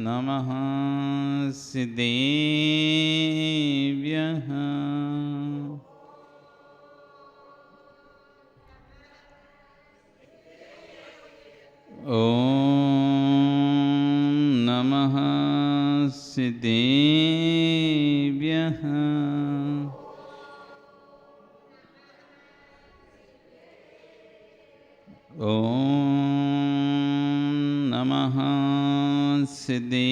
नमः सिद्धेभ्यः। ॐ नमः सिद्धेभ्यः। ॐ नमः सिद्धेभ्यः।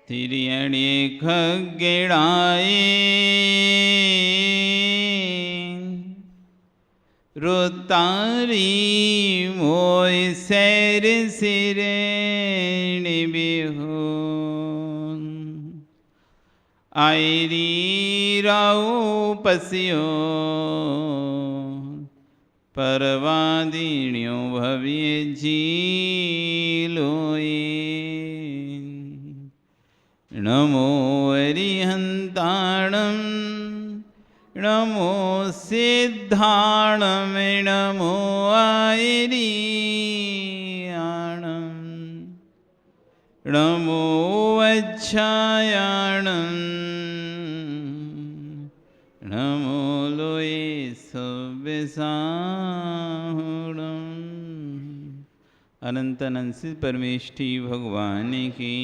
तिर्यणे खगेड़ाए रोतारी मोय सैर सिरेण बिहू आयरी राऊ पसियो परवादिण्यो भव्य झीलोए। नमो अरिहंताणं नमो सिद्धाणं नमो आयरीयाणं नमो अच्छायाणं नमो लोये सव्यसाहुणम्। अनंत अनंत सिद्ध परमेष्ठी भगवान की,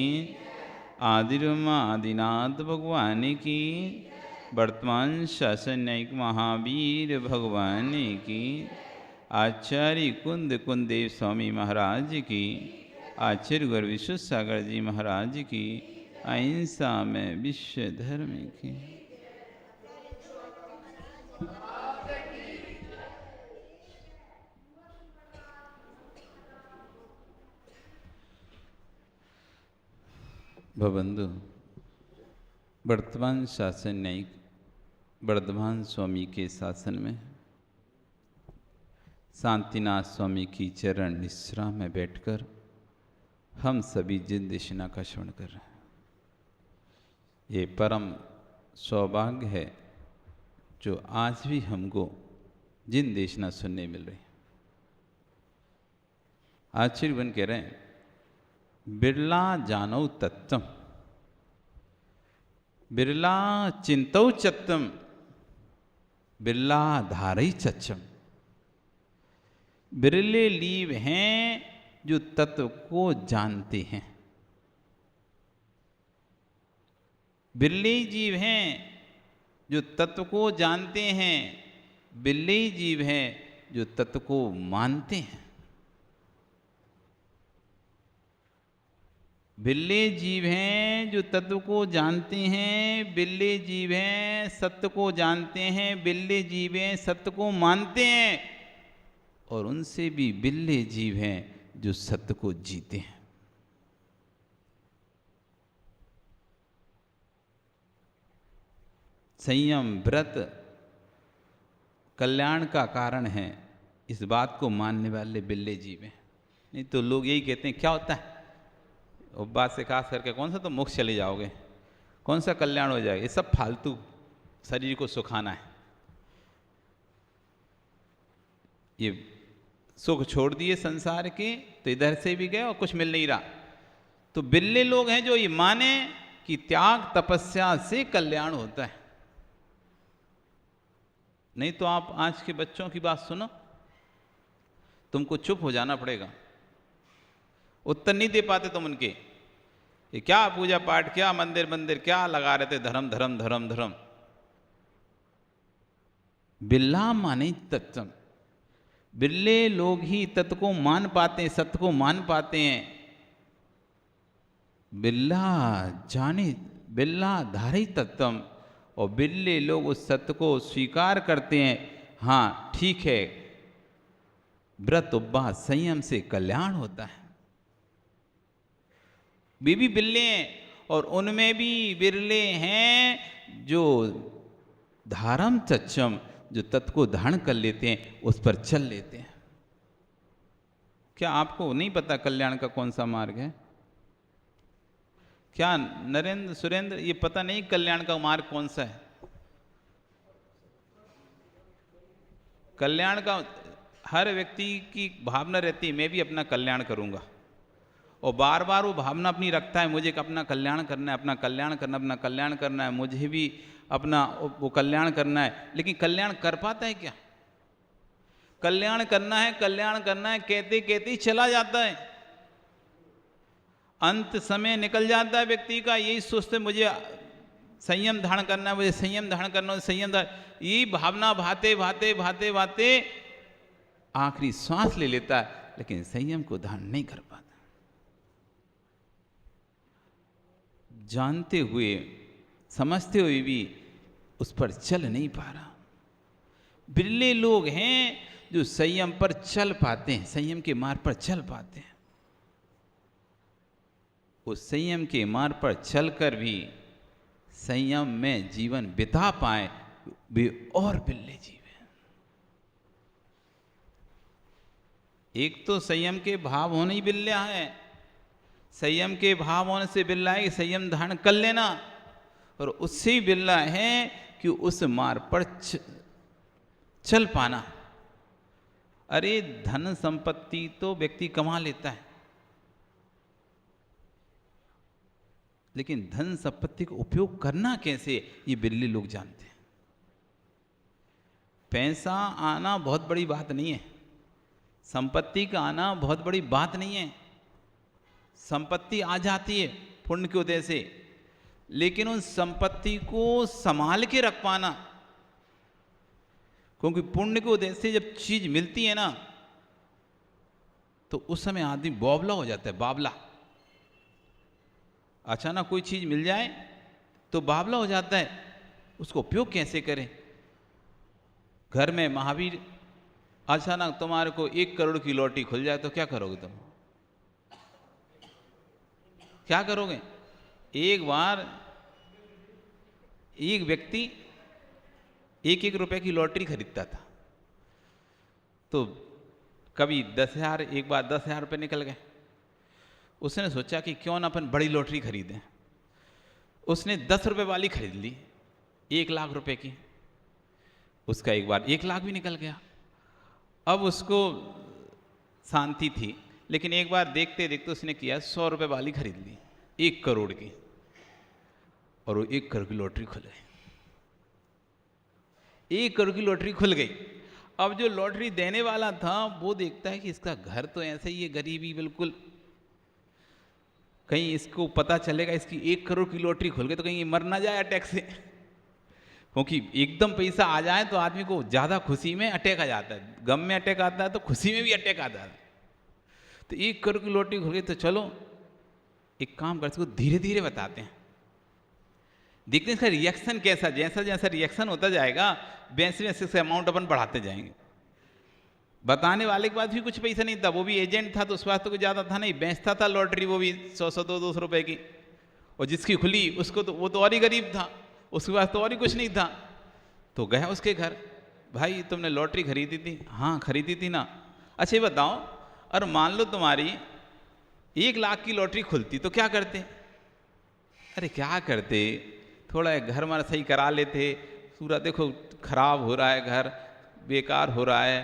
आदिर्मा आदिनाथ भगवान की, वर्तमान शासन न्यायिक महावीर भगवान की, आचार्य कुंद कुंदेव स्वामी महाराज की, आचार्य गुरु विश्वसागर जी महाराज की, अहिंसा में विश्व धर्म की। भवबंधु, वर्तमान शासन न्यायिक वर्धमान स्वामी के शासन में शांतिनाथ स्वामी की चरण निश्रा में बैठकर हम सभी जिन देशना का श्रवण कर रहे हैं। ये परम सौभाग्य है जो आज भी हमको जिन देशना सुनने मिल रही है। आचार्यवन कह रहे हैं, बिरला जानौ तत्तम बिरला चिंतौ चत्तम बिरला धारई चच्चम। बिरले लीव हैं जो तत्व को जानते हैं। बिरले जीव हैं जो तत्व को जानते हैं, बिरले जीव हैं जो तत्व को मानते हैं। बिल्ले जीव हैं जो तत्व को जानते हैं, बिल्ले जीव हैं सत्य को जानते हैं, बिल्ले जीव हैं सत्य को मानते हैं, और उनसे भी बिल्ले जीव हैं जो सत्य को जीते हैं। संयम व्रत कल्याण का कारण है, इस बात को मानने वाले बिल्ले जीव हैं। नहीं तो लोग यही कहते हैं क्या होता है उपवास से खास करके, कौन सा तो मोक्ष चले जाओगे, कौन सा कल्याण हो जाएगा, ये सब फालतू, शरीर को सुखाना है। ये सुख छोड़ दिए संसार के तो इधर से भी गए और कुछ मिल नहीं रहा। तो बिल्ले लोग हैं जो ये माने कि त्याग तपस्या से कल्याण होता है। नहीं तो आप आज के बच्चों की बात सुनो, तुमको चुप हो जाना पड़ेगा, उत्तर नहीं दे पाते तुम उनके। ये क्या पूजा पाठ, क्या मंदिर मंदिर, क्या लगा रहे थे, धर्म धर्म धर्म धर्म। बिल्ला माने तत्व, बिल्ले लोग ही तत्व को मान पाते हैं, सत्य को मान पाते हैं। बिल्ला जाने बिल्ला धारे तत्वम, और बिल्ले लोग उस सत्य को स्वीकार करते हैं। हाँ ठीक है, व्रत उपवास संयम से कल्याण होता है। भी बिल्ले हैं और उनमें भी बिरले हैं जो धारम चच्चम, जो तत्व को धारण कर लेते हैं, उस पर चल लेते हैं। क्या आपको नहीं पता कल्याण का कौन सा मार्ग है? क्या नरेंद्र सुरेंद्र ये पता नहीं कल्याण का मार्ग कौन सा है? कल्याण का हर व्यक्ति की भावना रहती है, मैं भी अपना कल्याण करूंगा, और बार बार वो भावना अपनी रखता है, मुझे अपना कल्याण करना है, अपना कल्याण करना, अपना कल्याण करना है, मुझे भी अपना वो कल्याण करना है। लेकिन कल्याण कर पाता है क्या? कल्याण करना है, कल्याण करना है कहते कहते ही चला जाता है, अंत समय निकल जाता है व्यक्ति का, यही सोचते मुझे संयम धारण करना है, मुझे संयम धारण करना है, संयम धारण, ये भावना भाते भाते भाते भाते आखिरी श्वास ले लेता है, लेकिन संयम को धारण नहीं कर पाता। जानते हुए समझते हुए भी उस पर चल नहीं पा रहा। बिरले लोग हैं जो संयम पर चल पाते हैं, संयम के मार्ग पर चल पाते हैं। उस संयम के मार्ग पर चलकर भी संयम में जीवन बिता पाए वे और बिरले जीव हैं। एक तो संयम के भाव होने ही बिरला है, संयम के भाव होने से बिरला है कि संयम धारण कर लेना, और उससे ही बिरला है कि उस मार्ग पर चल पाना। अरे धन संपत्ति तो व्यक्ति कमा लेता है, लेकिन धन संपत्ति का उपयोग करना कैसे ये बिरले लोग जानते हैं। पैसा आना बहुत बड़ी बात नहीं है, संपत्ति का आना बहुत बड़ी बात नहीं है। संपत्ति आ जाती है पुण्य के उदय से, लेकिन उन संपत्ति को संभाल के रख पाना, क्योंकि पुण्य के उदय से जब चीज मिलती है ना, तो उस समय आदमी बावला हो जाता है, बावला। अचानक कोई चीज मिल जाए तो बावला हो जाता है, उसको उपयोग कैसे करें। घर में महावीर अचानक तुम्हारे को 1 करोड़ की लॉटरी खुल जाए तो क्या करोगे तुम? क्या करोगे? एक बार एक व्यक्ति 1-1 रुपए की लॉटरी खरीदता था, तो कभी 10,000, एक बार 10,000 रुपये निकल गए। उसने सोचा कि क्यों ना अपन बड़ी लॉटरी खरीदें। उसने 10 रुपए वाली खरीद ली 1 लाख रुपए की, उसका एक बार 1 लाख भी निकल गया। अब उसको शांति थी, लेकिन एक बार देखते देखते उसने किया 100 रुपए वाली खरीद ली 1 करोड़ की, और वो 1 करोड़ की लॉटरी खुल गई। 1 करोड़ की लॉटरी खुल गई। अब जो लॉटरी देने वाला था वो देखता है कि इसका घर तो ऐसे ही है, गरीबी बिल्कुल, कहीं इसको पता चलेगा इसकी 1 करोड़ की लॉटरी खुल गई तो कहीं ये मर ना जाए अटैक से, क्योंकि एकदम पैसा आ जाए तो आदमी को ज़्यादा खुशी में अटैक आ जाता है, गम में अटैक आता है तो खुशी में भी अटैक आता है। तो 1 करोड़ की लॉटरी खुल गई तो चलो एक काम करते, इसको धीरे धीरे बताते हैं, देखते हैं इसका रिएक्शन कैसा। जैसा जैसा रिएक्शन होता जाएगा वैसे वैसे से अमाउंट अपन बढ़ाते जाएंगे। बताने वाले के पास भी कुछ पैसा नहीं था, वो भी एजेंट था तो उस पास तो कुछ ज़्यादा था नहीं, बेचता था लॉटरी वो भी 100-100, 200 रुपए की, और जिसकी खुली उसको तो वो तो और ही गरीब था, उसके पास तो और ही कुछ नहीं था। तो गया उसके घर, भाई तुमने लॉटरी खरीदी थी? हाँ खरीदी थी ना। अच्छा ये बताओ, और मान लो तुम्हारी 1 लाख की लॉटरी खुलती तो क्या करते? अरे क्या करते, थोड़ा घर मार सही करा लेते, पूरा देखो खराब हो रहा है, घर बेकार हो रहा है,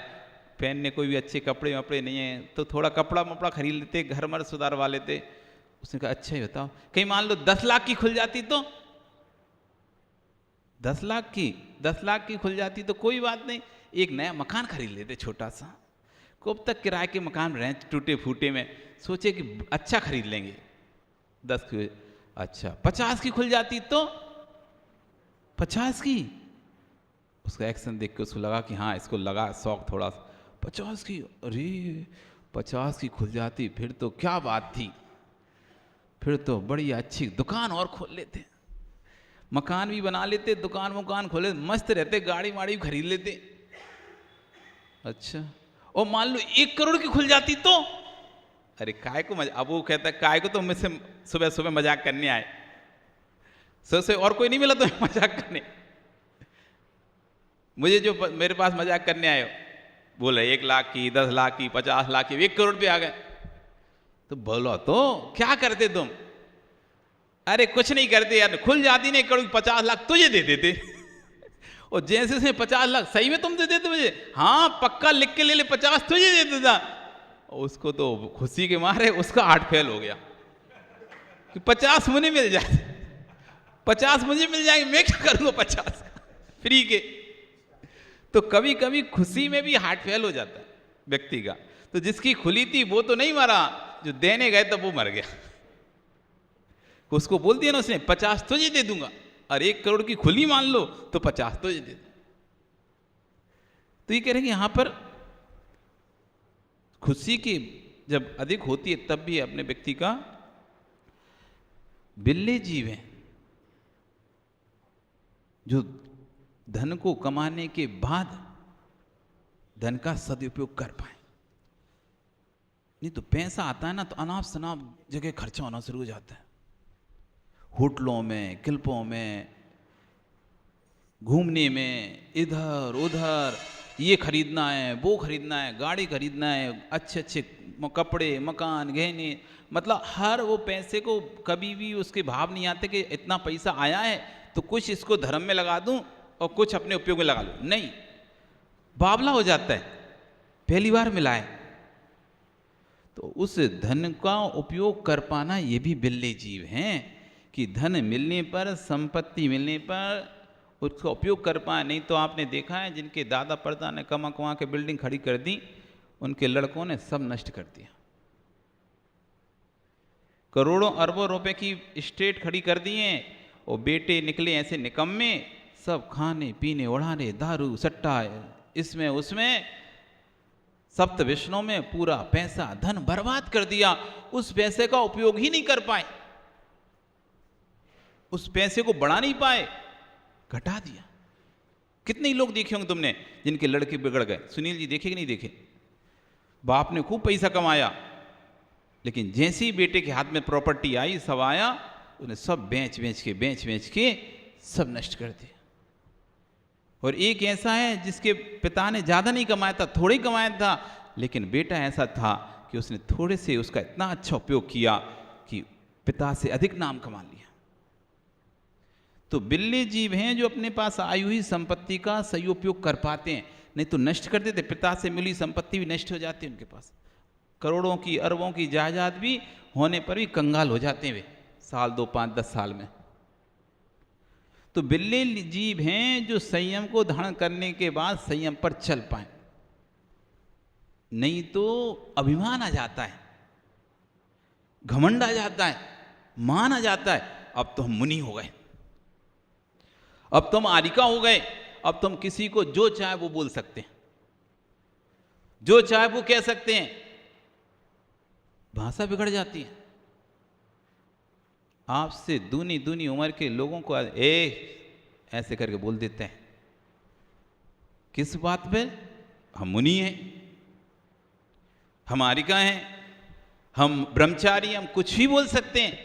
पहनने कोई भी अच्छे कपड़े वपड़े नहीं है, तो थोड़ा कपड़ा वपड़ा खरीद लेते, घर मर सुधारवा लेते। उसने कहा अच्छा ही बताओ, कहीं मान लो 10 लाख की खुल जाती तो? 10 लाख की खुल जाती तो कोई बात नहीं, एक नया मकान खरीद लेते छोटा सा, कब तक किराए के मकान रहे टूटे फूटे में, सोचे कि अच्छा खरीद लेंगे 10 की। अच्छा 50 की खुल जाती तो? 50 की? उसका एक्शन देख के उसको लगा कि हाँ इसको लगा शौक थोड़ा सा, 50 की, अरे 50 की खुल जाती फिर तो क्या बात थी, फिर तो बड़ी अच्छी दुकान और खोल लेते, मकान भी बना लेते, दुकान वकान खोले, मस्त रहते, गाड़ी वाड़ी खरीद लेते। अच्छा और मान लो 1 करोड़ की खुल जाती तो? अरे काय को अब वो कहता है काय को तो मुझसे सुबह सुबह मजाक करने आए, से और कोई नहीं मिला तो मजाक करने, मुझे जो मेरे पास मजाक करने आए बोले 1 लाख की, 10 लाख की, 50 लाख की, 1 करोड़ पे आ गए। तो बोलो तो क्या करते तुम? अरे कुछ नहीं करते यार, खुल जाती नहीं 1 करोड़ 50 लाख तुझे दे देते और जैसे उसने 50 लाख, सही में तुम दे देते मुझे? हाँ पक्का लिख के ले ले, 50 तुझे दे देता। उसको तो खुशी के मारे उसका 8 फेल हो गया कि 50 मुझे मिल जाए, 50 मुझे मिल जाएंगे, मैं क्या करूंगा 50 फ्री के। तो कभी कभी खुशी में भी हार्ट फेल हो जाता है व्यक्ति का। तो जिसकी खुली थी वो तो नहीं मरा, जो देने गए तब वो मर गया। उसको बोल दिया ना उसने 50 तुझे दे दूंगा, और 1 करोड़ की खुली मान लो तो 50 तुझे दे दूंगा। तो ये कह रहे हैं कि यहां पर खुशी की जब अधिक होती है तब भी अपने व्यक्ति का, बिल्ले जीव हैं जो धन को कमाने के बाद धन का सदुपयोग कर पाए। नहीं तो पैसा आता है ना तो अनाप शनाप जगह खर्चा होना शुरू हो जाता है, होटलों में, क्लबों में, घूमने में, इधर उधर, ये खरीदना है, वो खरीदना है, गाड़ी खरीदना है, अच्छे अच्छे कपड़े, मकान, गहने, मतलब हर वो पैसे को कभी भी उसके भाव नहीं आते कि इतना पैसा आया है तो कुछ इसको धर्म में लगा दूं और कुछ अपने उपयोग में लगा लूं। नहीं, बावला हो जाता है पहली बार मिला है। तो उस धन का उपयोग कर पाना ये भी बिल्ले जीव हैं कि धन मिलने पर, संपत्ति मिलने पर उसका उपयोग कर पाए। नहीं तो आपने देखा है जिनके दादा परदा ने कमा कमा के बिल्डिंग खड़ी कर दी, उनके लड़कों ने सब नष्ट कर दिया। करोड़ों अरबों रुपए की स्टेट खड़ी कर दिए और बेटे निकले ऐसे निकम्मे, सब खाने पीने उड़ाने, दारू सट्टा, इसमें उसमें, सप्त विष्णु में पूरा पैसा धन बर्बाद कर दिया। उस पैसे का उपयोग ही नहीं कर पाए, उस पैसे को बढ़ा नहीं पाए, घटा दिया। कितने लोग देखे होंगे तुमने जिनके लड़के बिगड़ गए? सुनील जी देखे कि नहीं देखे? बाप ने खूब पैसा कमाया, लेकिन जैसे ही बेटे के हाथ में प्रॉपर्टी आई, सब आया, उसने सब बेच बेच के सब नष्ट कर दिया। और एक ऐसा है जिसके पिता ने ज्यादा नहीं कमाया था, थोड़ा ही कमाया था, लेकिन बेटा ऐसा था कि उसने थोड़े से उसका इतना अच्छा उपयोग किया कि पिता से अधिक नाम कमा लिया। तो बिल्ले जीव हैं जो अपने पास आई हुई संपत्ति का सही उपयोग कर पाते हैं, नहीं तो नष्ट कर देते। पिता से मिली संपत्ति भी नष्ट हो जाती है उनके पास, करोड़ों की अरबों की जायदाद भी होने पर भी कंगाल हो जाते हैं वे, साल 2, 5, 10 साल में। तो बिल्ले जीव हैं जो संयम को धारण करने के बाद संयम पर चल पाए, नहीं तो अभिमान आ जाता है, घमंड आ जाता है, मान आ जाता है, अब तो हम मुनि हो गए, अब तुम आरिका हो गए, अब तुम किसी को जो चाहे वो बोल सकते हैं, जो चाहे वो कह सकते हैं। भाषा बिगड़ जाती है। आपसे दूनी दूनी उम्र के लोगों को ऐसे करके बोल देते हैं। किस बात पे? हम मुनि हैं, हम आरिका हैं, हम ब्रह्मचारी, हम कुछ भी बोल सकते हैं।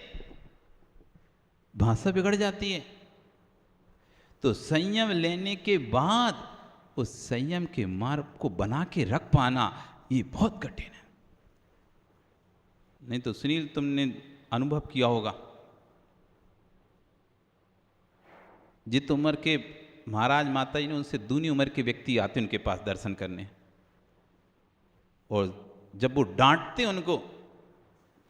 भाषा बिगड़ जाती है। तो संयम लेने के बाद उस संयम के मार्ग को बना के रख पाना ये बहुत कठिन है। नहीं तो सुनील तुमने अनुभव किया होगा, जित उम्र के महाराज माता जी ने उनसे दूनी उम्र के व्यक्ति आते उनके पास दर्शन करने, और जब वो डांटते उनको,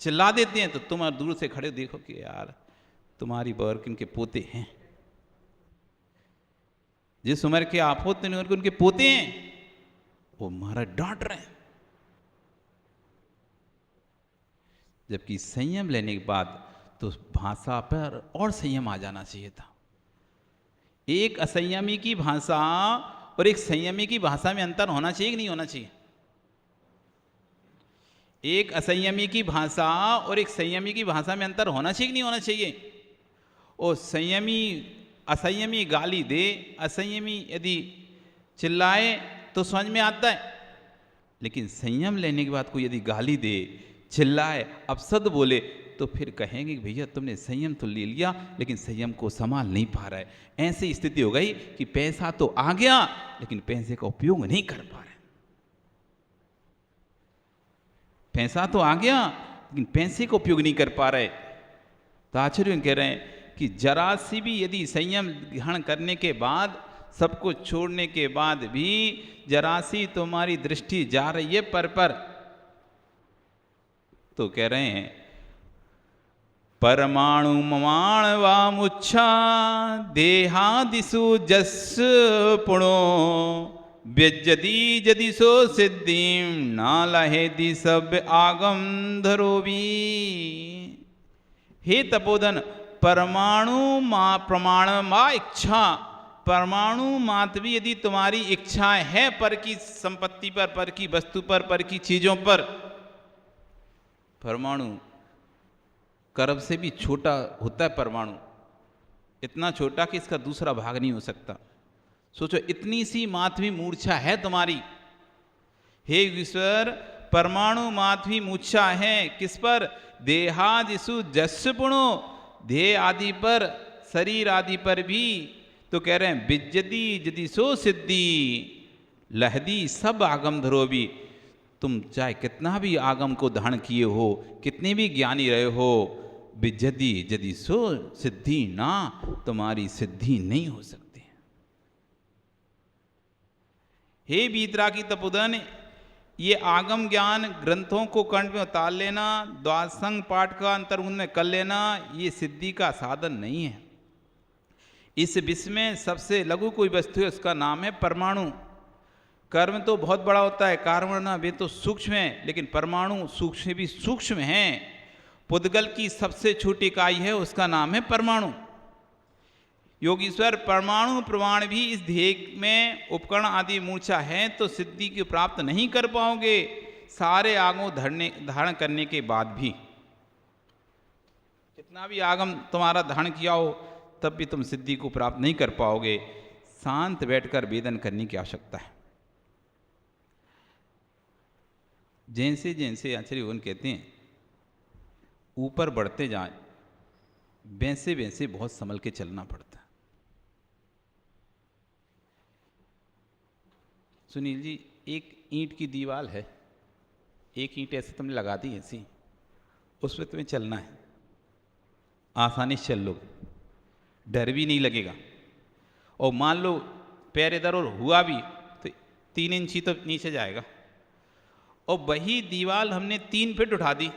चिल्ला देते हैं, तो तुम दूर से खड़े देखो कि यार तुम्हारी बहर के उनके पोते हैं, जिस उम्र के आप होते हैं उनके पोते हैं, वो महाराज डांट रहे हैं। जबकि संयम लेने के बाद तो भाषा पर और संयम आ जाना चाहिए था। एक असंयमी की भाषा और एक संयमी की भाषा में अंतर होना चाहिए कि नहीं होना चाहिए? एक असंयमी की भाषा और एक संयमी की भाषा में अंतर होना चाहिए कि नहीं होना चाहिए? और असंयमी गाली दे, असंयमी यदि चिल्लाए तो समझ में आता है, लेकिन संयम लेने के बाद कोई यदि गाली दे, चिल्लाए, अपशब्द बोले, तो फिर कहेंगे कि भैया तुमने संयम तो ले लिया लेकिन संयम को संभाल नहीं पा रहा है। ऐसी स्थिति हो गई कि पैसा तो आ गया लेकिन पैसे का उपयोग नहीं कर पा रहे। पैसा तो आ गया लेकिन पैसे का उपयोग नहीं कर पा रहे। तो आचार्य कह रहे हैं कि जरा सी भी यदि संयम ग्रहण करने के बाद सब कुछ छोड़ने के बाद भी जरा सी तुम्हारी दृष्टि जा रही है पर। तो कह रहे हैं परमाणु ममाण वामुच्छा देहादिषु जस पुणो व्यजति जदिशो सिद्धिम ना लहेति सब आगम धरोवी। हे तपोधन, परमाणु प्रमाण मा इच्छा, परमाणु मात्र भी यदि तुम्हारी इच्छा है पर की संपत्ति पर की वस्तु पर की चीजों पर, परमाणु कर्ब से भी छोटा होता है परमाणु, इतना छोटा कि इसका दूसरा भाग नहीं हो सकता। सोचो इतनी सी माधवी मूर्छा है तुम्हारी। हे ईश्वर, परमाणु माधवी मूर्छा है किस पर? देहादिषु जस्य पुणो, देह आदि पर, शरीर आदि पर भी। तो कह रहे हैं विज्जति यदि सो सिद्धि लहदी सब आगम धरोबी। तुम चाहे कितना भी आगम को धारण किए हो, कितने भी ज्ञानी रहे हो, विज्जति यदि सो सिद्धि ना, तुम्हारी सिद्धि नहीं हो सकती। हे वीतरागी तपोधन, ये आगम ज्ञान ग्रंथों को कंठ में उतार लेना, द्वादशंग पाठ का अंतर्गुण में कर लेना, ये सिद्धि का साधन नहीं है। इस विश्व में सबसे लघु कोई वस्तु है, उसका नाम है परमाणु। कर्म तो बहुत बड़ा होता है, कारण वे तो सूक्ष्म है, लेकिन परमाणु सूक्ष्म से भी सूक्ष्म है। पुद्गल की सबसे छोटी इकाई है, उसका नाम है परमाणु। योगीश्वर, परमाणु प्रमाण भी इस ध्येय में उपकरण आदि मूर्छा है तो सिद्धि की प्राप्त नहीं कर पाओगे, सारे आगम धारण करने के बाद भी। कितना भी आगम तुम्हारा धारण किया हो तब भी तुम सिद्धि को प्राप्त नहीं कर पाओगे। शांत बैठकर वेदन करने की आवश्यकता है। जैसे जैसे आचार्य वन कहते हैं ऊपर बढ़ते जाए, वैसे वैसे बहुत संभल के चलना पड़ता है। सुनील जी, एक ईंट की दीवार है, एक ईंट ऐसे तुमने लगा दी ऐसी, उस पर तुम्हें चलना है, आसानी से चल लो, डर भी नहीं लगेगा। और मान लो पैर इधर और हुआ भी तो 3 इंच ही तो नीचे जाएगा। और वही दीवार हमने 3 फीट उठा दी,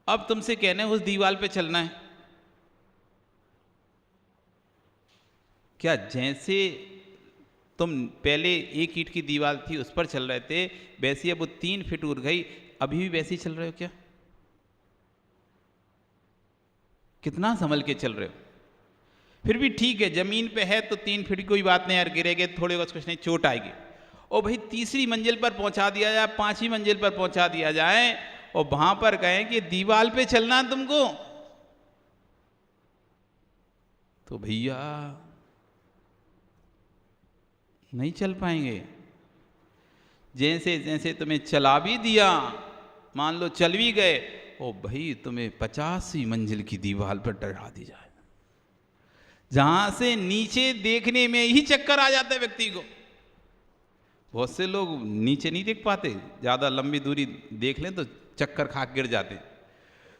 अब तुमसे कहना है उस दीवार पे चलना है। क्या जैसे तुम पहले एक ईंट की दीवार थी उस पर चल रहे थे, वैसे अब वो 3 फीट उड़ गई, अभी भी वैसे ही चल रहे हो क्या? कितना संभल के चल रहे हो? फिर भी ठीक है, जमीन पे है तो 3 फीट कोई बात नहीं यार, गिरेगे थोड़े बहुत कुछ नहीं, चोट आएगी। और भाई तीसरी मंजिल पर पहुंचा दिया जाए, 5वीं मंजिल पर पहुंचा दिया जाए और वहां पर कहें कि दीवार पे चलना है तुमको, तो भैया नहीं चल पाएंगे। जैसे जैसे तुम्हें चला भी दिया, मान लो चल भी गए, ओ भाई तुम्हें 50वीं मंजिल की दीवार पर डरा दी जाए, जहां से नीचे देखने में ही चक्कर आ जाता है व्यक्ति को। बहुत से लोग नीचे नहीं देख पाते, ज्यादा लंबी दूरी देख लें तो चक्कर खा गिर जाते।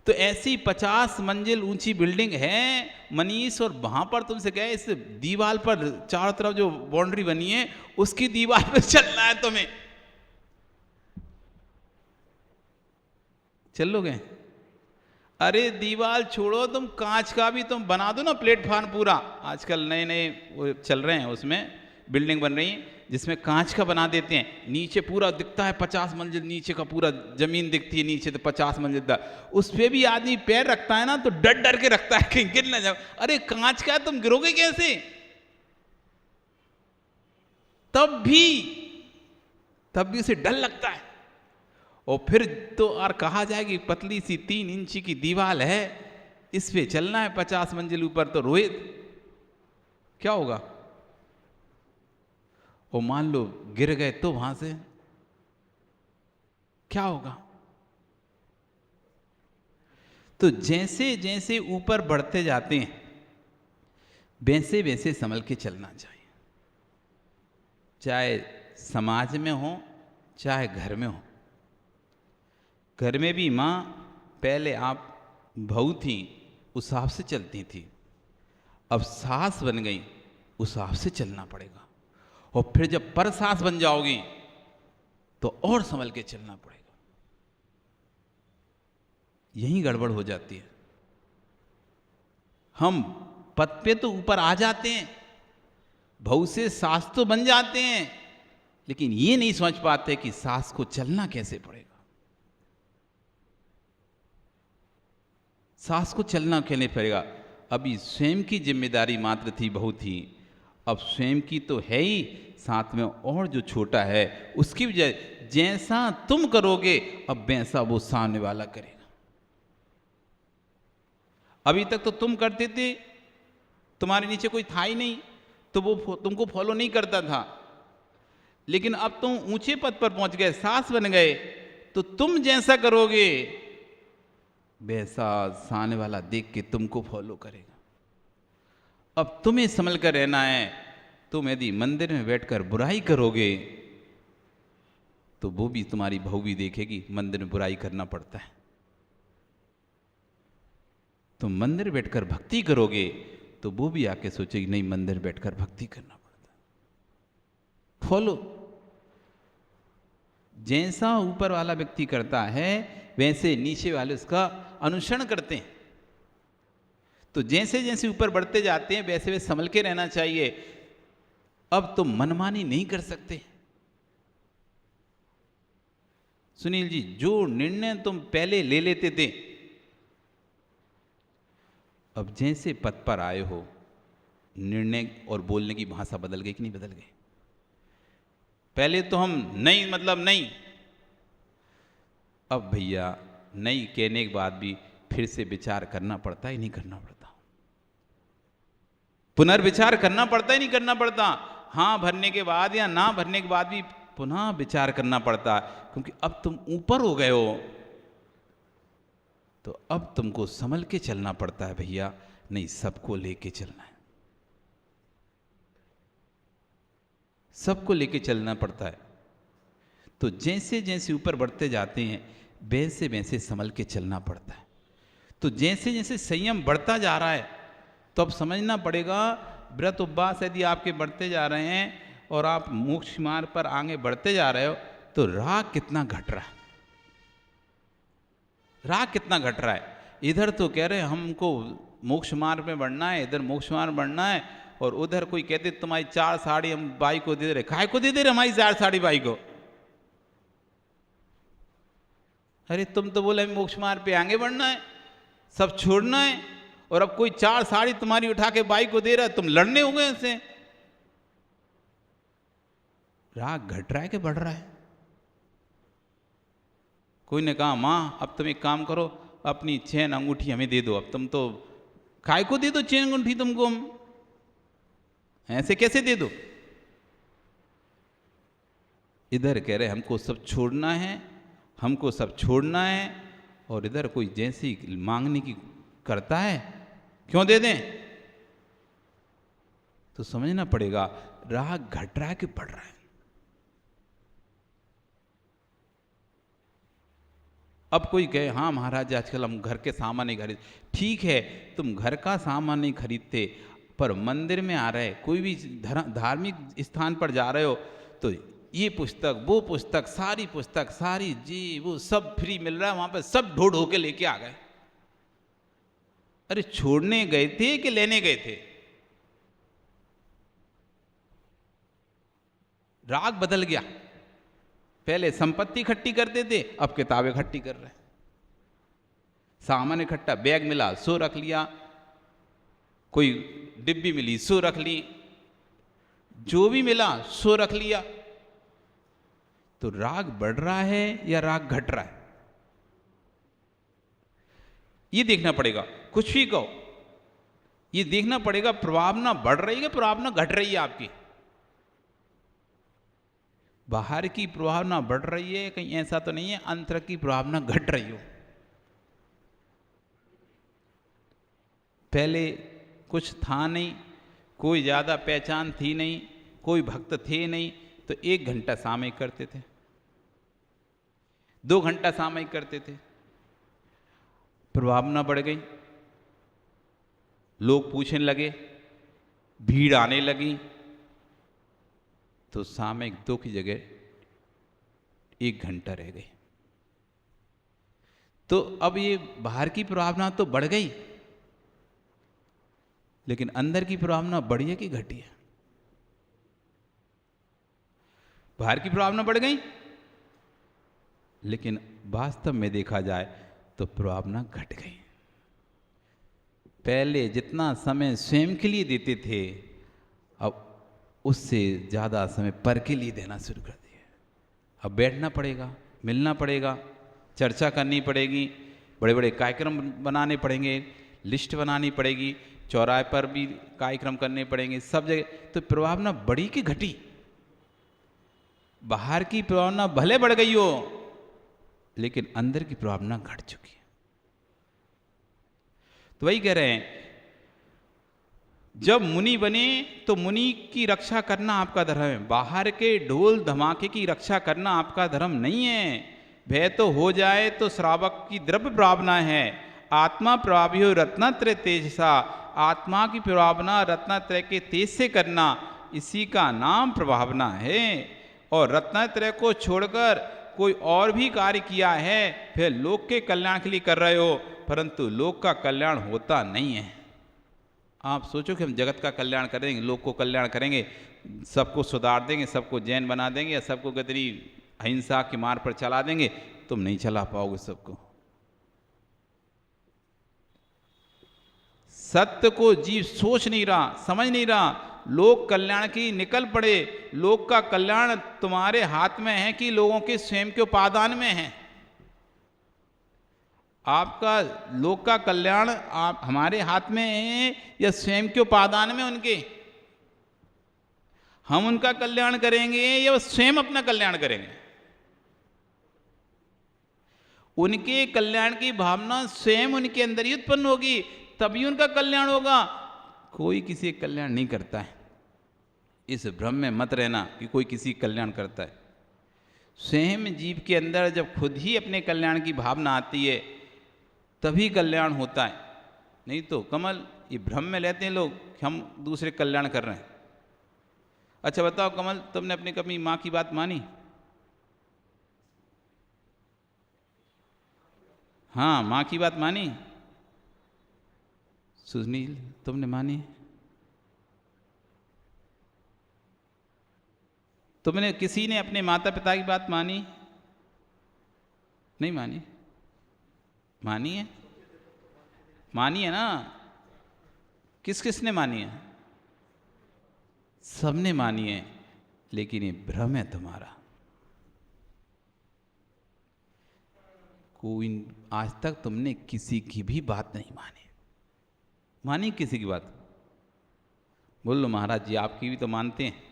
तो ऐसी 50 मंजिल ऊंची बिल्डिंग है मनीष, और वहां पर तुमसे गए इस दीवार पर चारों तरफ जो बाउंड्री बनी है उसकी दीवार पर चलना है तुम्हें, चलोगे? अरे दीवार छोड़ो, तुम कांच का भी तुम बना दो ना प्लेटफॉर्म पूरा। आजकल नए नए वो चल रहे हैं, उसमें बिल्डिंग बन रही है जिसमें कांच का बना देते हैं, नीचे पूरा दिखता है 50 मंजिल, नीचे का पूरा जमीन दिखती है नीचे तो 50 मंजिल तक। उस पे भी आदमी पैर रखता है ना तो डर डर के रखता है कहीं गिर ना जाओ। अरे कांच का है, तुम गिरोगे कैसे? तब भी उसे डर लगता है। और फिर तो और कहा जाए कि पतली सी 3 इंची की दीवार है, इस पे चलना है 50 मंजिल ऊपर, तो रोहित क्या होगा? और मान लो गिर गए तो वहां से क्या होगा? तो जैसे जैसे ऊपर बढ़ते जाते हैं वैसे वैसे संभल के चलना चाहिए, चाहे समाज में हो चाहे घर में हो। घर में भी माँ पहले आप बहू थी उस हिसाब से चलती थी, अब सास बन गई उस हिसाब से चलना पड़ेगा। और फिर जब पर सांस बन जाओगी तो और संभल के चलना पड़ेगा। यही गड़बड़ हो जाती है। हम पद पे तो ऊपर आ जाते हैं, भव से सांस तो बन जाते हैं, लेकिन ये नहीं समझ पाते कि सांस को चलना कैसे पड़ेगा। सांस को चलना कैसे पड़ेगा। अभी स्वयं की जिम्मेदारी मात्र थी, बहुत थी। अब स्वयं की तो है ही, साथ में और जो छोटा है उसकी भी जैसा तुम करोगे अब वैसा वो सामने वाला करेगा। अभी तक तो तुम करते थे, तुम्हारे नीचे कोई था ही नहीं, तो वो तुमको फॉलो नहीं करता था। लेकिन अब तुम ऊंचे पद पर पहुंच गए, सास बन गए, तो तुम जैसा करोगे वैसा सामने वाला देख के तुमको फॉलो करेगा। अब तुम्हें संभल कर रहना है। तुम यदि मंदिर में बैठकर बुराई करोगे तो वो भी तुम्हारी बहू भी देखेगी मंदिर में बुराई करना पड़ता है। तुम मंदिर बैठकर भक्ति करोगे तो वो भी आके सोचेगी नहीं, मंदिर बैठकर भक्ति करना पड़ता है। फॉलो जैसा ऊपर वाला व्यक्ति करता है वैसे नीचे वाले उसका अनुसरण करते हैं। तो जैसे जैसे ऊपर बढ़ते जाते हैं वैसे वैसे संभल के रहना चाहिए। अब तुम मनमानी नहीं कर सकते। सुनील जी, जो निर्णय तुम पहले ले लेते थे, अब जैसे पद पर आए हो निर्णय और बोलने की भाषा बदल गई कि नहीं बदल गई। पहले तो हम नहीं मतलब नहीं, अब भैया नहीं कहने के बाद भी फिर से विचार करना पड़ता है, नहीं करना पड़ता, पुनर्विचार करना पड़ता है, नहीं करना पड़ता। हाँ भरने के बाद या ना भरने के बाद भी पुनः विचार करना पड़ता, क्योंकि अब तुम ऊपर हो गए हो तो अब तुमको संभल के चलना पड़ता है। भैया नहीं, सबको लेके चलना है, सबको लेके चलना पड़ता है। तो जैसे जैसे ऊपर बढ़ते जाते हैं वैसे वैसे संभल के चलना पड़ता है। तो जैसे जैसे संयम बढ़ता जा रहा है तो अब समझना पड़ेगा, व्रत उपवास यदि आपके बढ़ते जा रहे हैं और आप मोक्ष मार्ग पर आगे बढ़ते जा रहे हो तो राग कितना घट रहा है, राग कितना घट रहा है। इधर तो कह रहे हैं हमको मोक्ष मार्ग में बढ़ना है, इधर मोक्ष मार्ग बढ़ना है, और उधर कोई कहते तुम्हारी 4 साड़ी हम बाई को दे रहे। काय को दे रहे हमारी 4 साड़ी बाई को? अरे तुम तो बोले मोक्ष मार्ग पे आगे बढ़ना है, सब छोड़ना है, और अब कोई 4 साड़ी तुम्हारी उठा के बाई को दे रहा है, तुम लड़ने हो गए इससे। राग घट रहा है कि बढ़ रहा है? कोई ने कहा माँ अब तुम एक काम करो, अपनी चैन अंगूठी हमें दे दो। अब तुम तो काय को दे दो चैन अंगूठी तुमको, हम ऐसे कैसे दे दो? इधर कह रहे हमको सब छोड़ना है, हमको सब छोड़ना है, और इधर कोई जैसी मांगने की करता है क्यों दे दें? तो समझना पड़ेगा राग घट रहा है कि बढ़ रहा है। अब कोई कहे हाँ महाराज आजकल हम घर के सामान नहीं खरीद, ठीक है तुम घर का सामान नहीं खरीदते पर मंदिर में आ रहे, कोई भी धार्मिक स्थान पर जा रहे हो तो ये पुस्तक वो पुस्तक सारी पुस्तक सारी जी वो सब फ्री मिल रहा है, वहां पर सब ढो ढो के लेके आ गए। अरे छोड़ने गए थे कि लेने गए थे? राग बदल गया। पहले संपत्ति इकट्ठी करते थे, अब किताबें इकट्ठी कर रहे हैं। सामान इकट्ठा, बैग मिला सो रख लिया, कोई डिब्बी मिली सो रख ली, जो भी मिला सो रख लिया। तो राग बढ़ रहा है या राग घट रहा है, ये देखना पड़ेगा। कुछ भी कहो ये देखना पड़ेगा प्रभावना बढ़ रही है, प्रभावना घट रही है आपकी। बाहर की प्रभावना बढ़ रही है, कहीं ऐसा तो नहीं है अंतर की प्रभावना घट रही हो। पहले कुछ था नहीं, कोई ज़्यादा पहचान थी नहीं, कोई भक्त थे नहीं, तो 1 घंटा सामयिक करते थे, 2 घंटा सामयिक करते थे। प्रभावना बढ़ गई, लोग पूछने लगे, भीड़ आने लगी तो सामयिक 2 की जगह 1 घंटा रह गई। तो अब ये बाहर की प्रभावना तो बढ़ गई, लेकिन अंदर की प्रभावना बढ़ी है कि घटी है? बाहर की प्रभावना बढ़ गई, लेकिन वास्तव में देखा जाए तो प्रभावना घट गई। पहले जितना समय स्वयं के लिए देते थे, अब उससे ज़्यादा समय पर के लिए देना शुरू कर दिया। अब बैठना पड़ेगा, मिलना पड़ेगा, चर्चा करनी पड़ेगी, बड़े बड़े कार्यक्रम बनाने पड़ेंगे, लिस्ट बनानी पड़ेगी, चौराहे पर भी कार्यक्रम करने पड़ेंगे, सब जगह। तो प्रभावना बढ़ी कि घटी? बाहर की प्रभावना भले बढ़ गई हो, लेकिन अंदर की प्रभावना घट चुकी है। तो वही कह रहे हैं, जब मुनि बने तो मुनि की रक्षा करना आपका धर्म है, बाहर के ढोल धमाके की रक्षा करना आपका धर्म नहीं है। भय तो हो जाए तो श्रावक की द्रव्य प्रभावना है। आत्मा प्रभावी हो रत्नत्रय तेज सा, आत्मा की प्रभावना रत्नत्रय के तेज से करना, इसी का नाम प्रभावना है। और रत्नत्रय को छोड़कर कोई और भी कार्य किया है, फिर लोक के कल्याण के लिए कर रहे हो, परंतु लोक का कल्याण होता नहीं है। आप सोचो कि हम जगत का कल्याण करेंगे, लोक को कल्याण करेंगे, सबको सुधार देंगे, सबको जैन बना देंगे, या सबको गदरी अहिंसा के मार्ग पर चला देंगे, तुम नहीं चला पाओगे सबको। सत्य को जीव सोच नहीं रहा, समझ नहीं रहा, लोक कल्याण की निकल पड़े। लोक का कल्याण तुम्हारे हाथ में है कि लोगों के स्वयं के उपादान में है? आपका लोक का कल्याण आप हमारे हाथ में है या स्वयं के उपादान में उनके? हम उनका कल्याण करेंगे या वो स्वयं अपना कल्याण करेंगे? उनके कल्याण की भावना स्वयं उनके अंदर ही उत्पन्न होगी, तभी उनका कल्याण होगा। कोई किसी का कल्याण नहीं करता है, इस भ्रम में मत रहना कि कोई किसी का कल्याण करता है। स्वयं जीव के अंदर जब खुद ही अपने कल्याण की भावना आती है, तभी कल्याण होता है। नहीं तो कमल, ये भ्रम में रहते हैं लोग कि हम दूसरे कल्याण कर रहे हैं। अच्छा बताओ कमल, तुमने अपनी कभी माँ की बात मानी? हाँ, माँ की बात मानी? सुनील, तुमने मानी? तुमने किसी ने अपने माता पिता की बात मानी? नहीं मानी? मानी है? मानी है ना? किस किस ने मानी है? सबने मानी है, लेकिन ये भ्रम है तुम्हारा। कोई आज तक तुमने किसी की भी बात नहीं मानी। मानी किसी की बात? बोल लो महाराज जी, आपकी भी तो मानते हैं।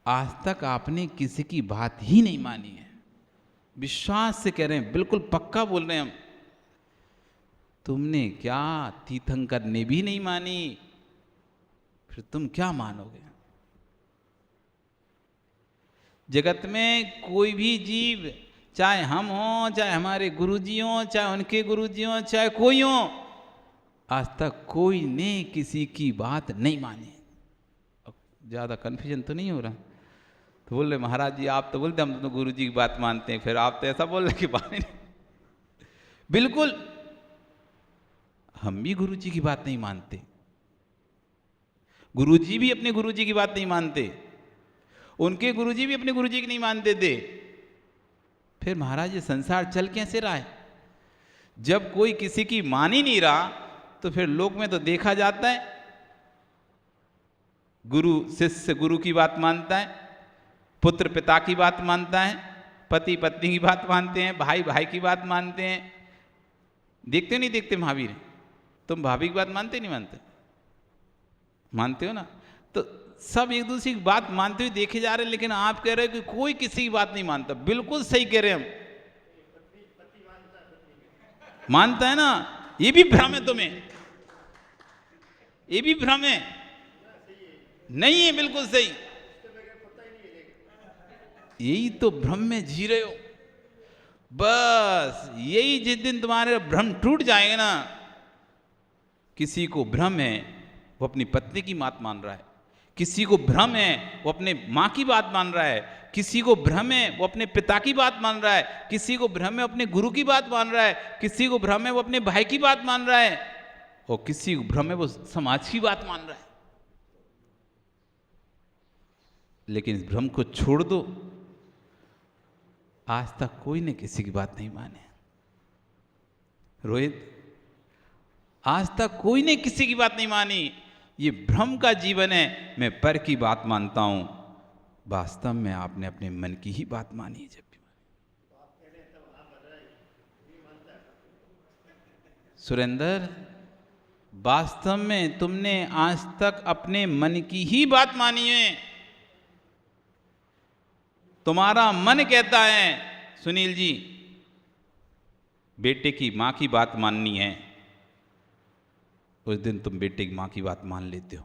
आज तक आपने किसी की बात ही नहीं मानी है। विश्वास से कह रहे हैं, बिल्कुल पक्का बोल रहे हैं हम। तुमने क्या तीर्थंकर ने भी नहीं मानी, फिर तुम क्या मानोगे? जगत में कोई भी जीव, चाहे हम हों, चाहे हमारे गुरुजी हों, चाहे उनके गुरुजी हों, चाहे कोई हो, आज तक कोई ने किसी की बात नहीं मानी। ज़्यादा कन्फ्यूजन तो नहीं हो रहा? तो बोल रहे महाराज जी, आप तो बोलते हम तो गुरुजी की बात मानते हैं, फिर आप तो ऐसा बोल रहे कि बात नहीं। बिल्कुल, हम भी गुरुजी की बात नहीं मानते, गुरुजी भी अपने गुरुजी की बात नहीं मानते, उनके गुरुजी भी अपने गुरुजी की नहीं मानते थे। फिर महाराज ये संसार चल कैसे रहा है? जब कोई किसी की मान ही नहीं रहा, तो फिर लोक में तो देखा जाता है, गुरु शिष्य गुरु की बात मानता है, पुत्र पिता की बात मानता है, पति पत्नी की बात मानते हैं, भाई भाई की बात मानते हैं। देखते नहीं देखते महावीर? तुम भाभी की बात मानते नहीं मानते? मानते हो ना? तो सब एक दूसरे की बात मानते हुए देखे जा रहे हैं, लेकिन आप कह रहे हो कि कोई किसी की बात नहीं मानता। बिल्कुल सही कह रहे हैं हम, मानता है ना? ये भी भ्रम है तुम्हें, ये भी भ्रम है, नहीं है बिल्कुल सही। यही तो भ्रम में जी रहे हो। बस यही जिस दिन तुम्हारे भ्रम टूट जाएगा ना, किसी को भ्रम है वो अपनी पत्नी की बात मान रहा है, किसी को भ्रम है वो अपने माँ की बात मान रहा है, किसी को भ्रम है वो अपने पिता की बात मान रहा है, किसी को भ्रम है अपने गुरु की बात मान रहा है, किसी को भ्रम है वो अपने भाई की बात मान रहा है, और किसी को भ्रम है वो समाज की बात मान रहा है। लेकिन इस भ्रम को छोड़ दो, आज तक कोई ने किसी की बात नहीं माने। रोहित, आज तक कोई ने किसी की बात नहीं मानी। ये भ्रम का जीवन है। मैं पर की बात मानता हूं, वास्तव में आपने अपने मन की ही बात मानी। जब भी सुरेंद्र, वास्तव में तुमने आज तक अपने मन की ही बात मानी है। तुम्हारा मन कहता है सुनील जी, बेटे की मां की बात माननी है, उस दिन तुम बेटे की मां की बात मान लेते हो।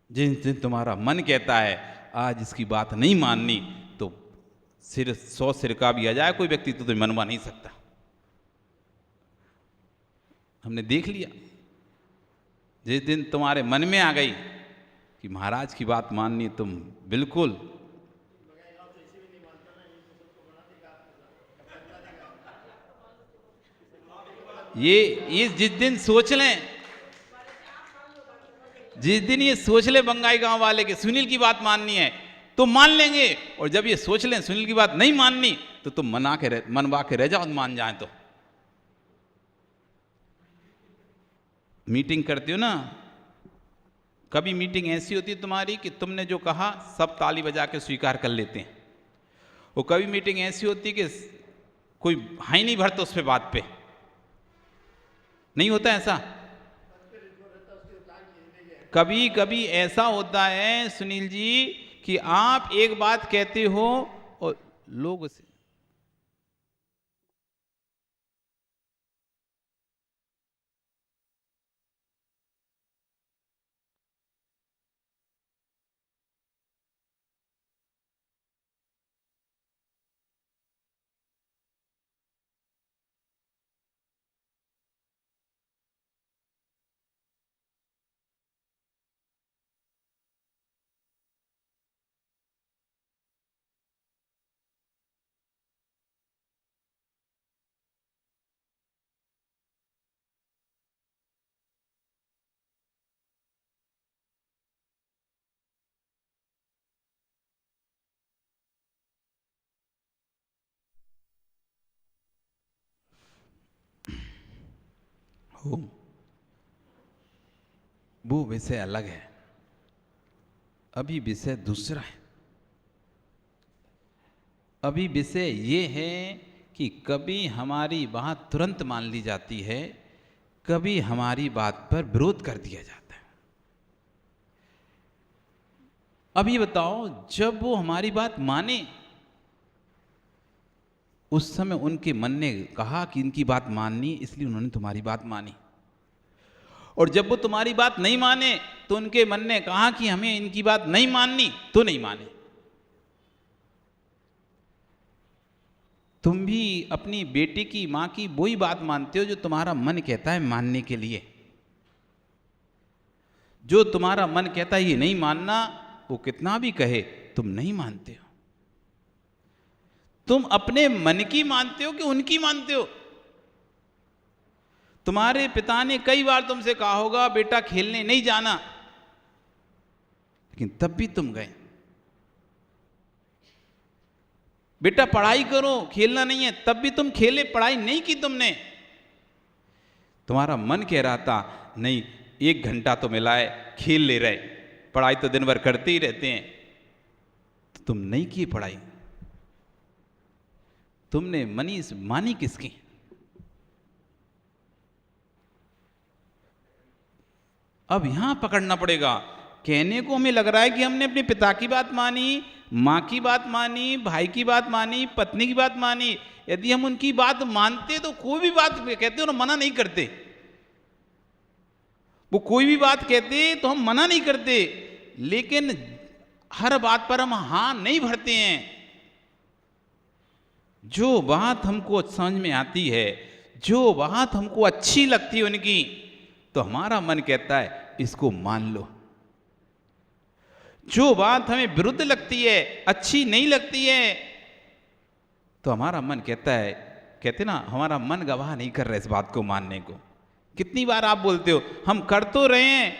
जिस दिन तुम्हारा मन कहता है आज इसकी बात नहीं माननी, तो सिर 100 सिर का भी आ जाए कोई व्यक्ति तो तुम्हें मनवा नहीं सकता। हमने देख लिया, जिस दिन तुम्हारे मन में आ गई कि महाराज की बात माननी, तुम बिल्कुल ये जिस दिन सोच लें, जिस दिन ये सोच ले बंगाई गांव वाले के सुनील की बात माननी है तो मान लेंगे, और जब ये सोच लें सुनील की बात नहीं माननी तो तुम मनवा के रह जाओ, मान जाए तो। मीटिंग करते हो ना, कभी मीटिंग ऐसी होती है तुम्हारी कि तुमने जो कहा सब ताली बजा के स्वीकार कर लेते हैं, और कभी मीटिंग ऐसी होती है कि कोई हाई नहीं भरता उस पे बात पे। नहीं होता ऐसा? कभी कभी ऐसा होता है सुनील जी कि आप एक बात कहते हो और लोग उसे हो, वो विषय अलग है, अभी विषय दूसरा है। अभी विषय ये है कि कभी हमारी बात तुरंत मान ली जाती है, कभी हमारी बात पर विरोध कर दिया जाता है। अब ये बताओ, जब वो हमारी बात माने, उस समय उनके मन ने कहा कि इनकी बात माननी, इसलिए उन्होंने तुम्हारी बात मानी, और जब वो तुम्हारी बात नहीं माने तो उनके मन ने कहा कि हमें इनकी बात नहीं माननी, तो नहीं माने। तुम भी अपनी बेटी की मां की वही बात मानते हो जो तुम्हारा मन कहता है मानने के लिए। जो तुम्हारा मन कहता है ये नहीं मानना, वो कितना भी कहे तुम नहीं मानते हो। तुम अपने मन की मानते हो कि उनकी मानते हो? तुम्हारे पिता ने कई बार तुमसे कहा होगा बेटा खेलने नहीं जाना, लेकिन तब भी तुम गए। बेटा पढ़ाई करो, खेलना नहीं है, तब भी तुम खेले, पढ़ाई नहीं की तुमने। तुम्हारा मन कह रहा था नहीं 1 घंटा तो मिला है, खेल ले रहे, पढ़ाई तो दिन भर करते ही रहते हैं, तो तुम नहीं की पढ़ाई। तुमने मानी किसकी? अब यहां पकड़ना पड़ेगा। कहने को हमें लग रहा है कि हमने अपने पिता की बात मानी, मां की बात मानी, भाई की बात मानी, पत्नी की बात मानी। यदि हम उनकी बात मानते तो कोई भी बात कहते हो ना मना नहीं करते। वो कोई भी बात कहते तो हम मना नहीं करते, लेकिन हर बात पर हम हां नहीं भरते हैं। जो बात हमको समझ में आती है, जो बात हमको अच्छी लगती है उनकी, तो हमारा मन कहता है इसको मान लो। जो बात हमें विरुद्ध लगती है, अच्छी नहीं लगती है, तो हमारा मन कहता है, कहते ना, हमारा मन गवाह नहीं कर रहा इस बात को मानने को। कितनी बार आप बोलते हो हम कर तो रहे हैं,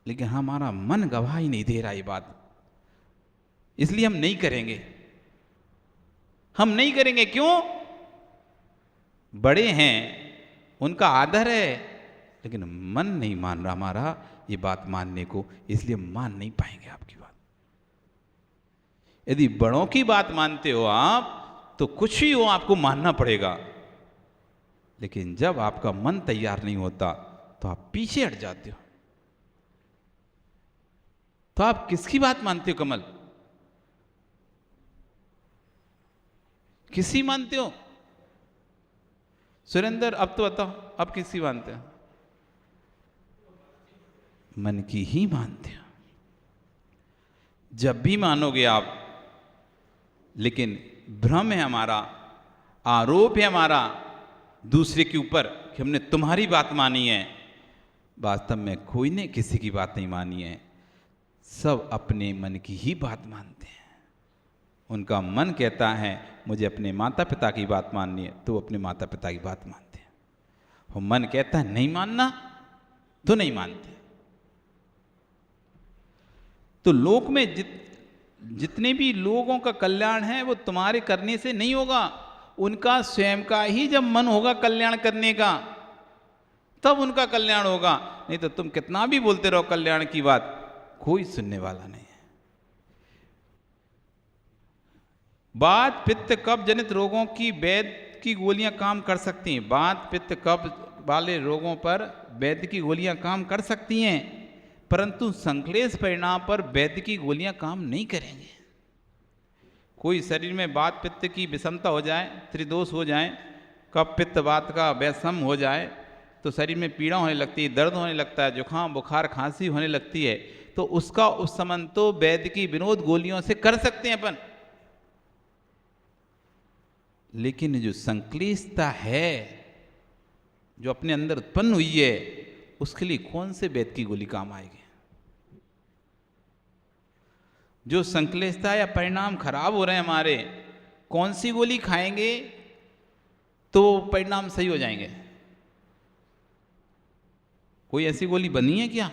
लेकिन हमारा मन गवाह ही नहीं दे रहा ये बात, इसलिए हम नहीं करेंगे। हम नहीं करेंगे क्यों? बड़े हैं, उनका आदर है, लेकिन मन नहीं मान रहा हमारा ये बात मानने को, इसलिए मान नहीं पाएंगे आपकी बात। यदि बड़ों की बात मानते हो आप, तो कुछ ही हो आपको मानना पड़ेगा, लेकिन जब आपका मन तैयार नहीं होता तो आप पीछे हट जाते हो। तो आप किसकी बात मानते हो कमल? किसी मानते हो? सुरेंद्र अब तो बताओ, अब किसकी मानते हो? मन की ही मानते हो। जब भी मानोगे आप, लेकिन भ्रम है हमारा, आरोप है हमारा दूसरे के ऊपर कि हमने तुम्हारी बात मानी है। वास्तव में कोई ने किसी की बात नहीं मानी है, सब अपने मन की ही बात मानते हैं। उनका मन कहता है मुझे अपने माता पिता की बात माननी है, तो अपने माता पिता की बात मानते हैं। वो मन कहता है नहीं मानना, तो नहीं मानते। तो लोक में जितने भी लोगों का कल्याण है वो तुम्हारे करने से नहीं होगा, उनका स्वयं का ही जब मन होगा कल्याण करने का, तब उनका कल्याण होगा। नहीं तो तुम कितना भी बोलते रहो कल्याण की बात, कोई सुनने वाला नहीं है। वात पित्त कब्ज जनित रोगों की वैद्य की गोलियां काम कर सकती हैं। वात पित्त कब्ज वाले रोगों पर वैद्य की गोलियां काम कर सकती हैं, परंतु संश्लेष परिणाम पर वैद्य की गोलियां काम नहीं करेंगे। कोई शरीर में वात पित्त की विषमता हो जाए, त्रिदोष हो जाए, कफ पित्त वात का वैषम हो जाए, तो शरीर में पीड़ा होने लगती है, दर्द होने लगता है, जुकाम बुखार खांसी होने लगती है, तो उसका उपशमन तो वैद्य की विनोद गोलियों से कर सकते हैं अपन। लेकिन जो संक्लिष्टता है जो अपने अंदर उत्पन्न हुई है, उसके लिए कौन से वैद्य की गोली काम आएगी? जो संक्लिष्टता या परिणाम खराब हो रहे हैं हमारे, कौन सी गोली खाएंगे तो परिणाम सही हो जाएंगे? कोई ऐसी गोली बनी है क्या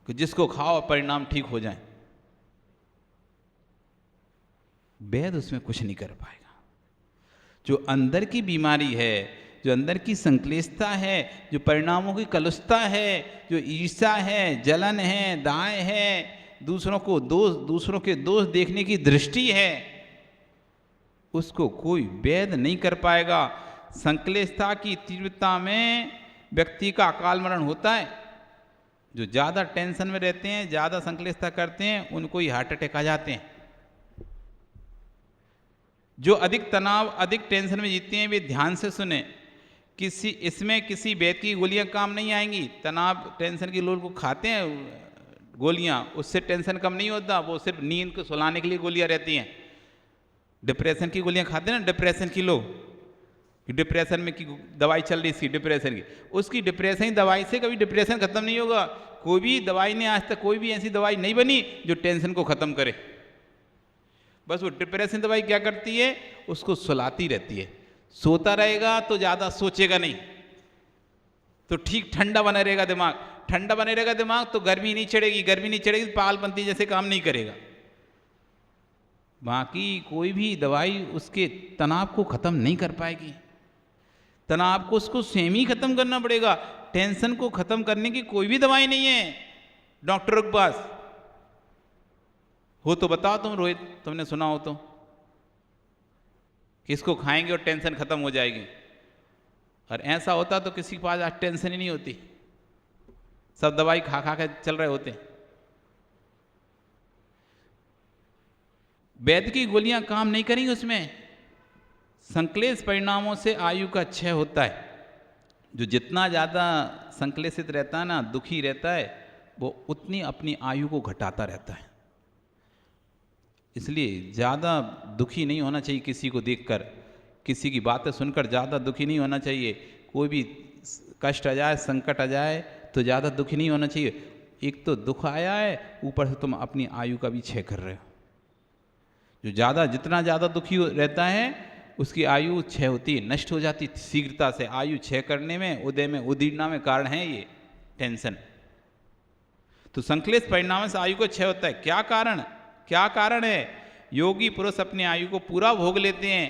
कि जिसको खाओ परिणाम ठीक हो जाए? वैद्य उसमें कुछ नहीं कर पाएगा। जो अंदर की बीमारी है, जो अंदर की संक्लिष्टता है, जो परिणामों की कलुषता है, जो ईर्ष्या है, जलन है, दाय है, दूसरों के दोष देखने की दृष्टि है, उसको कोई वैद्य नहीं कर पाएगा। संक्लिष्टता की तीव्रता में व्यक्ति का अकाल मरण होता है। जो ज़्यादा टेंशन में रहते हैं, ज़्यादा संक्लिष्टता करते हैं, उनको ही हार्ट अटैक आ जाते हैं। जो अधिक तनाव, अधिक टेंशन में जीते हैं, वे ध्यान से सुने, इसमें किसी वैद्य की गोलियां काम नहीं आएंगी। तनाव टेंशन की लोग को खाते हैं गोलियां, उससे टेंशन कम नहीं होता, वो सिर्फ नींद को सुलाने के लिए गोलियां रहती हैं। डिप्रेशन की गोलियां खाते हैं ना डिप्रेशन की लोग, डिप्रेशन में की दवाई चल रही थी डिप्रेशन की, उसकी डिप्रेशन की दवाई से कभी डिप्रेशन खत्म नहीं होगा। कोई भी दवाई ने आज तक कोई भी ऐसी दवाई नहीं बनी जो टेंशन को खत्म करे। बस वो डिप्रेशन दवाई क्या करती है, उसको सुलाती रहती है। सोता रहेगा तो ज़्यादा सोचेगा नहीं, तो ठीक ठंडा बना रहेगा दिमाग। ठंडा बने रहेगा दिमाग तो गर्मी नहीं चढ़ेगी, गर्मी नहीं चढ़ेगी तो पागलपंती जैसे काम नहीं करेगा। बाकी कोई भी दवाई उसके तनाव को ख़त्म नहीं कर पाएगी। तनाव को उसको स्वयं ही ख़त्म करना पड़ेगा। टेंशन को ख़त्म करने की कोई भी दवाई नहीं है डॉक्टरों के पास। हो तो बताओ तुम रोहित, तुमने सुना हो तो, किसको खाएंगे और टेंशन खत्म हो जाएगी। और ऐसा होता तो किसी के पास आज टेंशन ही नहीं होती, सब दवाई खा खा के चल रहे होते। वैद्य की गोलियां काम नहीं करेंगी उसमें। संक्लेश परिणामों से आयु का क्षय होता है। जो जितना ज़्यादा संक्लेशित रहता है ना, दुखी रहता है, वो उतनी अपनी आयु को घटाता रहता है। इसलिए ज़्यादा दुखी नहीं होना चाहिए किसी को देखकर, किसी की बातें सुनकर ज़्यादा दुखी नहीं होना चाहिए। कोई भी कष्ट आ जाए, संकट आ जाए तो ज़्यादा दुखी नहीं होना चाहिए। एक तो दुख आया है, ऊपर से तुम अपनी आयु का भी क्षय कर रहे हो। जो जितना ज़्यादा दुखी रहता है उसकी आयु क्षय होती है, नष्ट हो जाती शीघ्रता से। आयु क्षय करने में, उदय में, उदीरना में कारण है ये टेंशन। तो संक्लेश परिणाम से आयु को क्षय होता है। क्या कारण है? योगी पुरुष अपनी आयु को पूरा भोग लेते हैं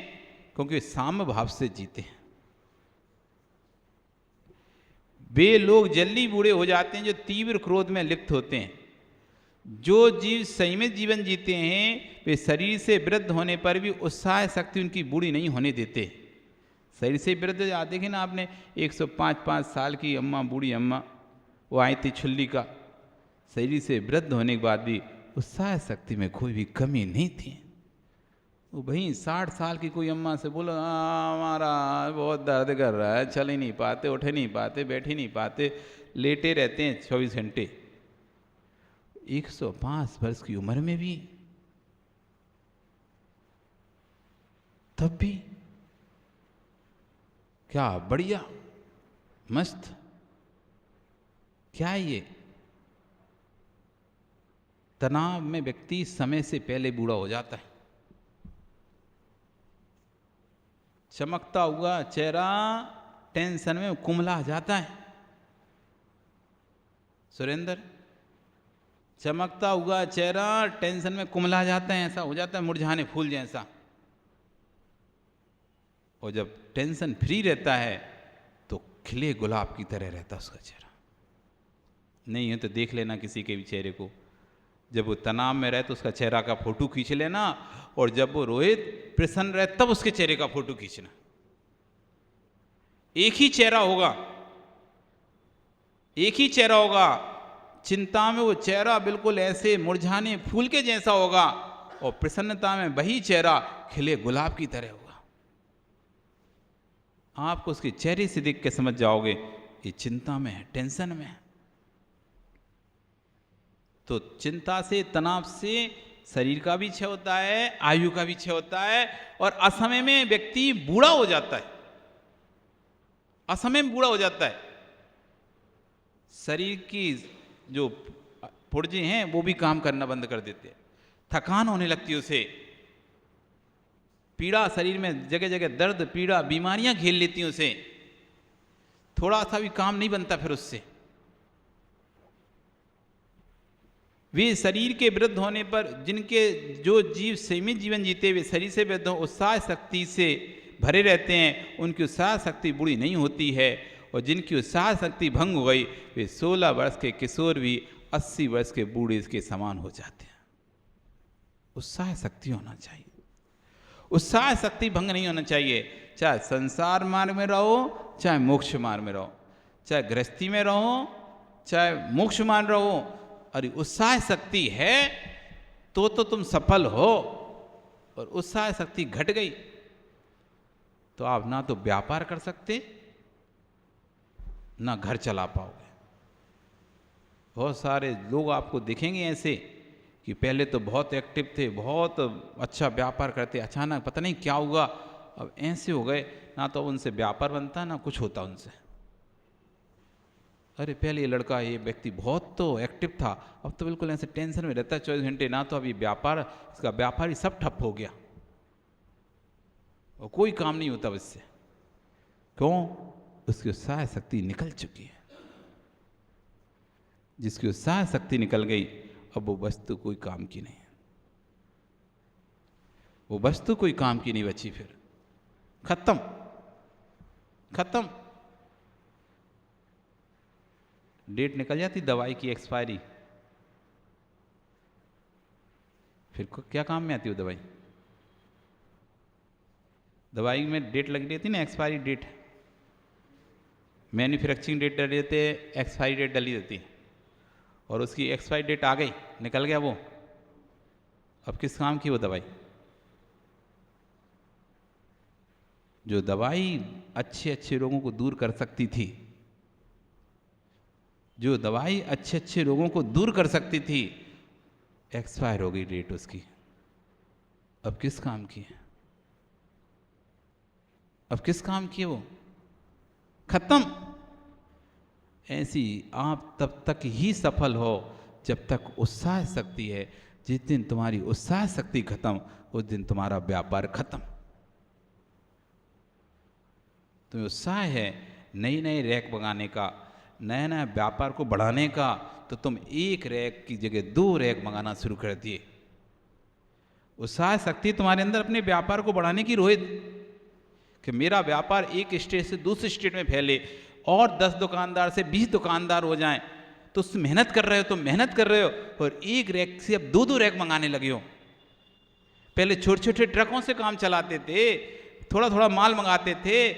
क्योंकि साम्य भाव से जीते हैं। वे लोग जल्दी बूढ़े हो जाते हैं जो तीव्र क्रोध में लिप्त होते हैं। जो जीव संयमित जीवन जीते हैं वे शरीर से वृद्ध होने पर भी उत्साह शक्ति उनकी बूढ़ी नहीं होने देते। शरीर से वृद्ध देखे ना आपने, 105 साल की अम्मा, बूढ़ी अम्मा, वो आई थी छुल्ली का। शरीर से वृद्ध होने के बाद भी उत्साह शक्ति में कोई भी कमी नहीं थी। वो भाई 60 साल की कोई अम्मा से बोलो, हमारा बहुत दर्द कर रहा है, चल ही नहीं पाते, उठ नहीं पाते, बैठ ही नहीं पाते, लेटे रहते हैं 24 घंटे। 105 वर्ष की उम्र में भी, तब भी क्या बढ़िया, मस्त। क्या है ये? तनाव में व्यक्ति समय से पहले बूढ़ा हो जाता है। चमकता हुआ चेहरा टेंशन में कुम्हला जाता है। सुरेंद्र, चमकता हुआ चेहरा टेंशन में कुम्हला जाता है, ऐसा हो जाता है मुरझाने फूल जैसा। और जब टेंशन फ्री रहता है तो खिले गुलाब की तरह रहता उसका चेहरा। नहीं है तो देख लेना किसी के भी चेहरे को, जब वो तनाव में रहे तो उसका चेहरा का फोटो खींच लेना, और जब वो रोहित प्रसन्न रहे तब उसके चेहरे का फोटो खींचना। एक ही चेहरा होगा, एक ही चेहरा होगा। चिंता में वो चेहरा बिल्कुल ऐसे मुरझाने फूल के जैसा होगा, और प्रसन्नता में वही चेहरा खिले गुलाब की तरह होगा। आपको उसके चेहरे से देख के समझ जाओगे ये चिंता में है, टेंशन में है। तो चिंता से, तनाव से शरीर का भी क्षय होता है, आयु का भी क्षय होता है, और असमय में व्यक्ति बूढ़ा हो जाता है। असमय में बूढ़ा हो जाता है। शरीर की जो पुर्जे हैं वो भी काम करना बंद कर देते हैं, थकान होने लगती है उसे, पीड़ा शरीर में जगह जगह दर्द, पीड़ा, बीमारियां घेर लेती हैं उसे, थोड़ा सा भी काम नहीं बनता फिर उससे। वे शरीर के वृद्ध होने पर, जिनके जो जीव सीमित जीवन जीते वे शरीर से वृद्ध हो, उत्साह शक्ति से भरे रहते हैं, उनकी उत्साह शक्ति बूढ़ी नहीं होती है। और जिनकी उत्साह शक्ति भंग हो गई वे 16 वर्ष के किशोर भी 80 वर्ष के बूढ़े के समान हो जाते हैं। उत्साह शक्ति होना चाहिए, उत्साह शक्ति भंग नहीं होना चाहिए। चाहे संसार मार्ग में रहो, चाहे मोक्ष मार्ग में रहो, चाहे गृहस्थी में रहो, चाहे मोक्ष मार्ग रहो, अरे उत्साह शक्ति है तो तुम सफल हो। और उत्साह शक्ति घट गई तो आप ना तो व्यापार कर सकते, ना घर चला पाओगे। बहुत सारे लोग आपको दिखेंगे ऐसे कि पहले तो बहुत एक्टिव थे, बहुत अच्छा व्यापार करते, अचानक पता नहीं क्या हुआ अब ऐसे हो गए, ना तो उनसे व्यापार बनता ना कुछ होता उनसे। अरे पहले ये लड़का, ये व्यक्ति बहुत तो एक्टिव था, अब तो बिल्कुल ऐसे टेंशन में रहता है 24 घंटे, ना तो अभी व्यापार, इसका व्यापार ही सब ठप हो गया और कोई काम नहीं होता इससे। क्यों? उसकी उत्साह शक्ति निकल चुकी है। जिसकी उत्साह शक्ति निकल गई अब वो वस्तु कोई काम की नहीं है, वो वस्तु कोई काम की नहीं बची, फिर खत्म खत्म। डेट निकल जाती दवाई की, एक्सपायरी, फिर क्या काम में आती हो दवाई? दवाई में डेट लगी रहती ना, एक्सपायरी डेट, मैन्युफैक्चरिंग डेट डली रहती है, एक्सपायरी डेट डली रहती है, और उसकी एक्सपायरी डेट आ गई, निकल गया वो, अब किस काम की वो दवाई? जो दवाई अच्छे अच्छे रोगों को दूर कर सकती थी, जो दवाई अच्छे अच्छे रोगों को दूर कर सकती थी, एक्सपायर हो गई डेट उसकी, अब किस काम की है? अब किस काम की है वो? खत्म ऐसी आप तब तक ही सफल हो जब तक उत्साह शक्ति है। जिस दिन तुम्हारी उत्साह शक्ति खत्म, उस दिन तुम्हारा व्यापार खत्म। तुम्हें उत्साह है नई नई रैक मंगाने का, नया नया व्यापार को बढ़ाने का, तो तुम एक रैक की जगह 2 रैक मंगाना शुरू कर दिए। उत्साह शक्ति तुम्हारे अंदर अपने व्यापार को बढ़ाने की, रोहित, कि मेरा व्यापार एक स्टेट से दूसरे स्टेट में फैले और 10 दुकानदार से 20 दुकानदार हो जाएं। तो उस मेहनत कर रहे हो, तुम मेहनत कर रहे हो और एक रैक से अब 2-2 रैक मंगाने लगे हो। पहले छोटे छोटे ट्रकों से काम चलाते थे, थोड़ा थोड़ा माल मंगाते थे,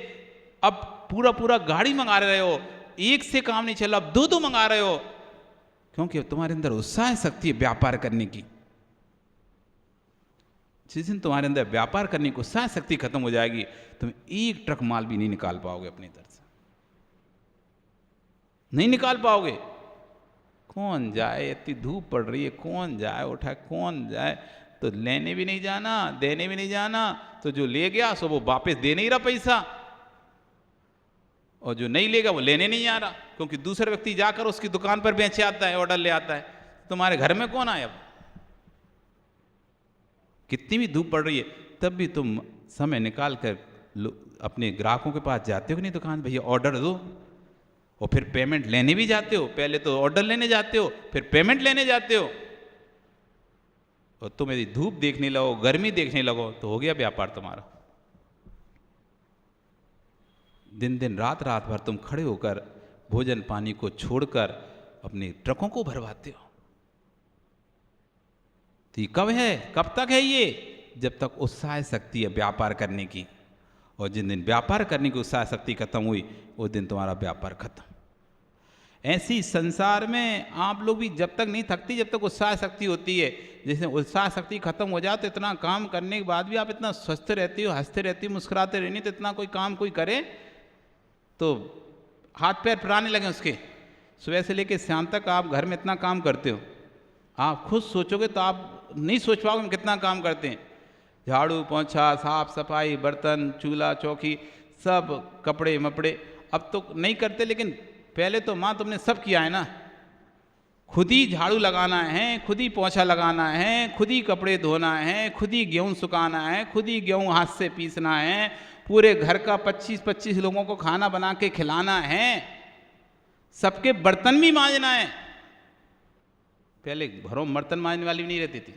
अब पूरा पूरा गाड़ी मंगा रहे हो। एक से काम नहीं चला, अब 2-2 मंगा रहे हो, क्योंकि तुम्हारे अंदर उत्साह शक्ति है व्यापार करने की। जिस दिन तुम्हारे अंदर व्यापार करने की उत्साह शक्ति खत्म हो जाएगी, तुम एक ट्रक माल भी नहीं निकाल पाओगे अपनी तरफ से, नहीं निकाल पाओगे। कौन जाए, इतनी धूप पड़ रही है, कौन जाए उठा, कौन जाए, तो लेने भी नहीं जाना, देने भी नहीं जाना, तो जो ले गया सो वो वापस दे नहीं रहा पैसा, और जो नहीं लेगा वो लेने नहीं आ रहा, क्योंकि दूसरा व्यक्ति जाकर उसकी दुकान पर बेचे आता है, ऑर्डर ले आता है। तुम्हारे घर में कौन आया? कितनी भी धूप पड़ रही है तब भी तुम समय निकाल कर अपने ग्राहकों के पास जाते हो कि नहीं, दुकान भैया ऑर्डर दो, और फिर पेमेंट लेने भी जाते हो। पहले तो ऑर्डर लेने जाते हो, फिर पेमेंट लेने जाते हो। और तुम यदि धूप देखने लगो, गर्मी देखने लगो, तो हो गया व्यापार तुम्हारा। दिन दिन रात रात भर तुम खड़े होकर भोजन पानी को छोड़कर अपने ट्रकों को भरवाते हो। तो ये कब है, कब तक है ये? जब तक उत्साह शक्ति है व्यापार करने की, और जिन दिन व्यापार करने की उत्साह शक्ति खत्म हुई, उस दिन तुम्हारा व्यापार खत्म। ऐसी संसार में आप लोग भी जब तक नहीं थकती, जब तक उत्साह शक्ति होती है। जैसे उत्साह शक्ति खत्म हो जाए तो इतना काम करने के बाद भी आप इतना स्वस्थ रहती हो, हंसते रहती हो, मुस्कुराते रहनी, तो इतना कोई काम कोई करे तो हाथ पैर फैलाने लगे उसके। सुबह से लेकर शाम तक आप घर में इतना काम करते हो, आप खुद सोचोगे तो आप नहीं सोच पाओगे हम कितना काम करते हैं। झाड़ू पोंछा, साफ सफाई, बर्तन, चूल्हा चौकी, सब कपड़े मपड़े अब तो नहीं करते, लेकिन पहले तो माँ तुमने सब किया है ना। खुद ही झाड़ू लगाना है, खुद ही पोंछा लगाना है, खुद ही कपड़े धोना है, खुद ही गेहूँ सुखाना है, खुद ही गेहूँ हाथ से पीसना है, पूरे घर का 25-25 लोगों को खाना बना के खिलाना है, सबके बर्तन भी मांजना है। पहले घरों में बर्तन मांजने वाली भी नहीं रहती थी,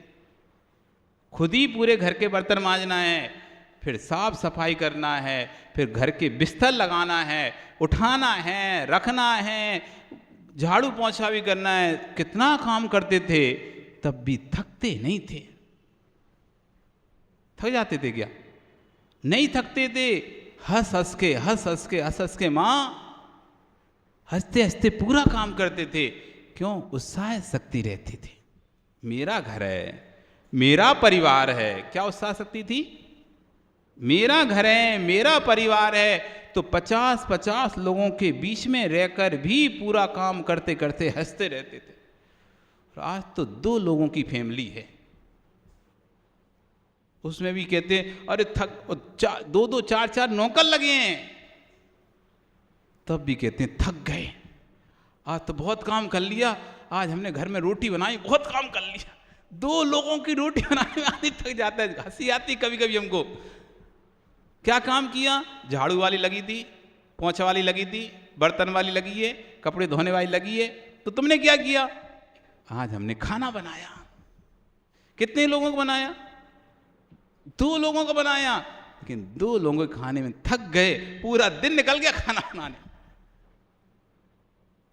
खुद ही पूरे घर के बर्तन मांजना है, फिर साफ सफाई करना है, फिर घर के बिस्तर लगाना है, उठाना है, रखना है, झाड़ू पोंछा भी करना है। कितना काम करते थे, तब भी थकते नहीं थे। थक जाते थे क्या? नहीं थकते थे। हंस हंस के माँ हंसते हंसते पूरा काम करते थे। क्यों? उत्साह शक्ति रहती थी। मेरा घर है, मेरा परिवार है। क्या उत्साह शक्ति थी? मेरा घर है, मेरा परिवार है, तो 50-50 लोगों के बीच में रहकर भी पूरा काम करते करते हंसते रहते थे। और आज तो 2 लोगों की फैमिली है, उसमें भी कहते हैं अरे थक, 2-2 4-4 नौकर लगे हैं, तब भी कहते हैं थक गए, आज तो बहुत काम कर लिया, आज हमने घर में रोटी बनाई, बहुत काम कर लिया। 2 लोगों की रोटी बनाने में आदमी थक जाता है। हंसी आती कभी कभी हमको। क्या काम किया? झाड़ू वाली लगी थी, पोंछा वाली लगी थी, बर्तन वाली लगी है, कपड़े धोने वाली लगी है, तो तुमने क्या किया? आज हमने खाना बनाया। कितने लोगों को बनाया? 2 लोगों को बनाया, लेकिन 2 लोगों के खाने में थक गए, पूरा दिन निकल गया खाना बनाने।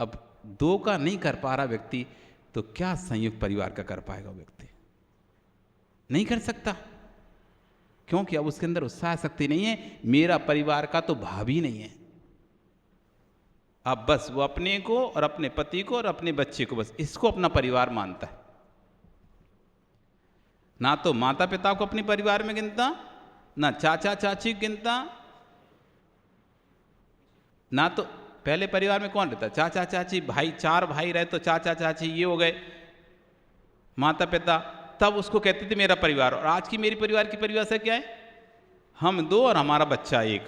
अब 2 का नहीं कर पा रहा व्यक्ति, तो क्या संयुक्त परिवार का कर पाएगा व्यक्ति? नहीं कर सकता, क्योंकि अब उसके अंदर उत्साह शक्ति नहीं है। मेरा परिवार का तो भाव ही नहीं है। अब बस वो अपने को और अपने पति को और अपने बच्चे को, बस इसको अपना परिवार मानता है। ना तो माता पिता को अपने परिवार में गिनता, ना चाचा चाची गिनता, ना तो पहले परिवार में कौन रहता? चाचा चाची, भाई, 4 भाई रहे तो चाचा चाची ये हो गए, माता पिता, तब उसको कहते थे मेरा परिवार। और आज की मेरी परिवार की परिभाषा क्या है? हम 2 और हमारा बच्चा 1।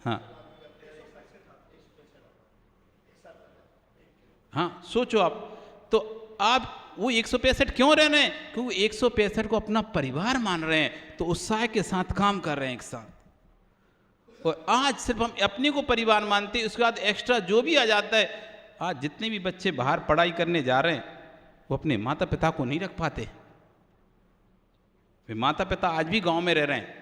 हाँ हाँ सोचो आप, तो आप वो 165 क्यों रह रहे हैं? क्योंकि 165 को अपना परिवार मान रहे हैं, तो उत्साह के साथ काम कर रहे हैं एक साथ। और आज सिर्फ हम अपने को परिवार मानते हैं, उसके बाद एक्स्ट्रा जो भी आ जाता है। आज जितने भी बच्चे बाहर पढ़ाई करने जा रहे हैं वो अपने माता पिता को नहीं रख पाते। वे माता पिता आज भी गांव में रह रहे हैं,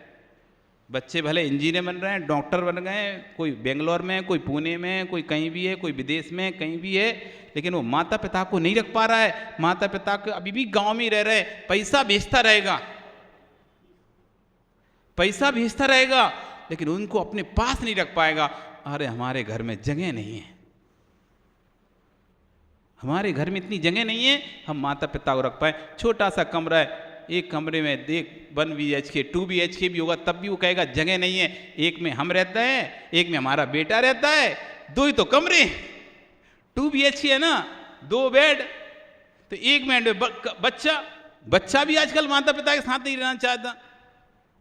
बच्चे भले इंजीनियर बन रहे हैं, डॉक्टर बन गए हैं, कोई बेंगलोर में, कोई पुणे में, कोई कहीं भी है, कोई विदेश में कहीं भी है, लेकिन वो माता पिता को नहीं रख पा रहा है। माता पिता को अभी भी गांव में रह रहे हैं, पैसा भेजता रहेगा, पैसा भेजता रहेगा, लेकिन उनको अपने पास नहीं रख पाएगा। अरे हमारे घर में जगह नहीं है, हमारे घर में इतनी जगह नहीं है हम माता पिता को रख पाए। छोटा सा कमरा है, एक कमरे में देख 1 BHK 2 BHK भी होगा तब भी वो कहेगा जगह नहीं है। एक में हम रहते हैं, एक में हमारा बेटा रहता है, 2 ही तो कमरे। 2 BHK है ना, 2 बेड, तो एक में बच्चा भी आजकल माता पिता के साथ नहीं रहना चाहता,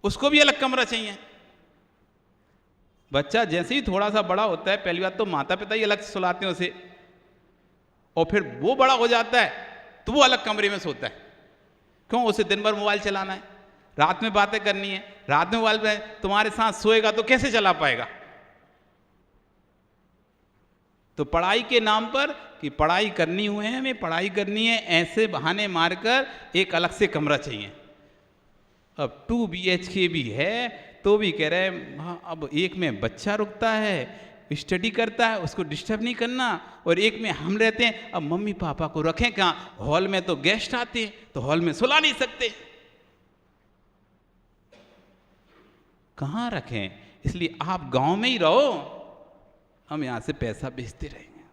उसको भी अलग कमरा चाहिए। बच्चा जैसे ही थोड़ा सा बड़ा होता है, पहली बात तो माता पिता ही अलग सुलाते हैं उसे, और फिर वो बड़ा हो जाता है तो वो अलग कमरे में सोता है। क्यों? उसे दिन भर मोबाइल चलाना है, रात में बातें करनी है, रात में मोबाइल में तुम्हारे साथ सोएगा तो कैसे चला पाएगा? तो पढ़ाई के नाम पर कि पढ़ाई करनी हुए है, हमें पढ़ाई करनी है, ऐसे बहाने मारकर एक अलग से कमरा चाहिए। अब 2 BHK भी है तो भी कह रहे हैं हाँ, अब एक में बच्चा रुकता है, स्टडी करता है, उसको डिस्टर्ब नहीं करना, और एक में हम रहते हैं। अब मम्मी पापा को रखें कहाँ? हॉल में तो गेस्ट आते हैं, तो हॉल में सुला नहीं सकते, कहाँ रखें? इसलिए आप गांव में ही रहो, हम यहां से पैसा भेजते रहेंगे,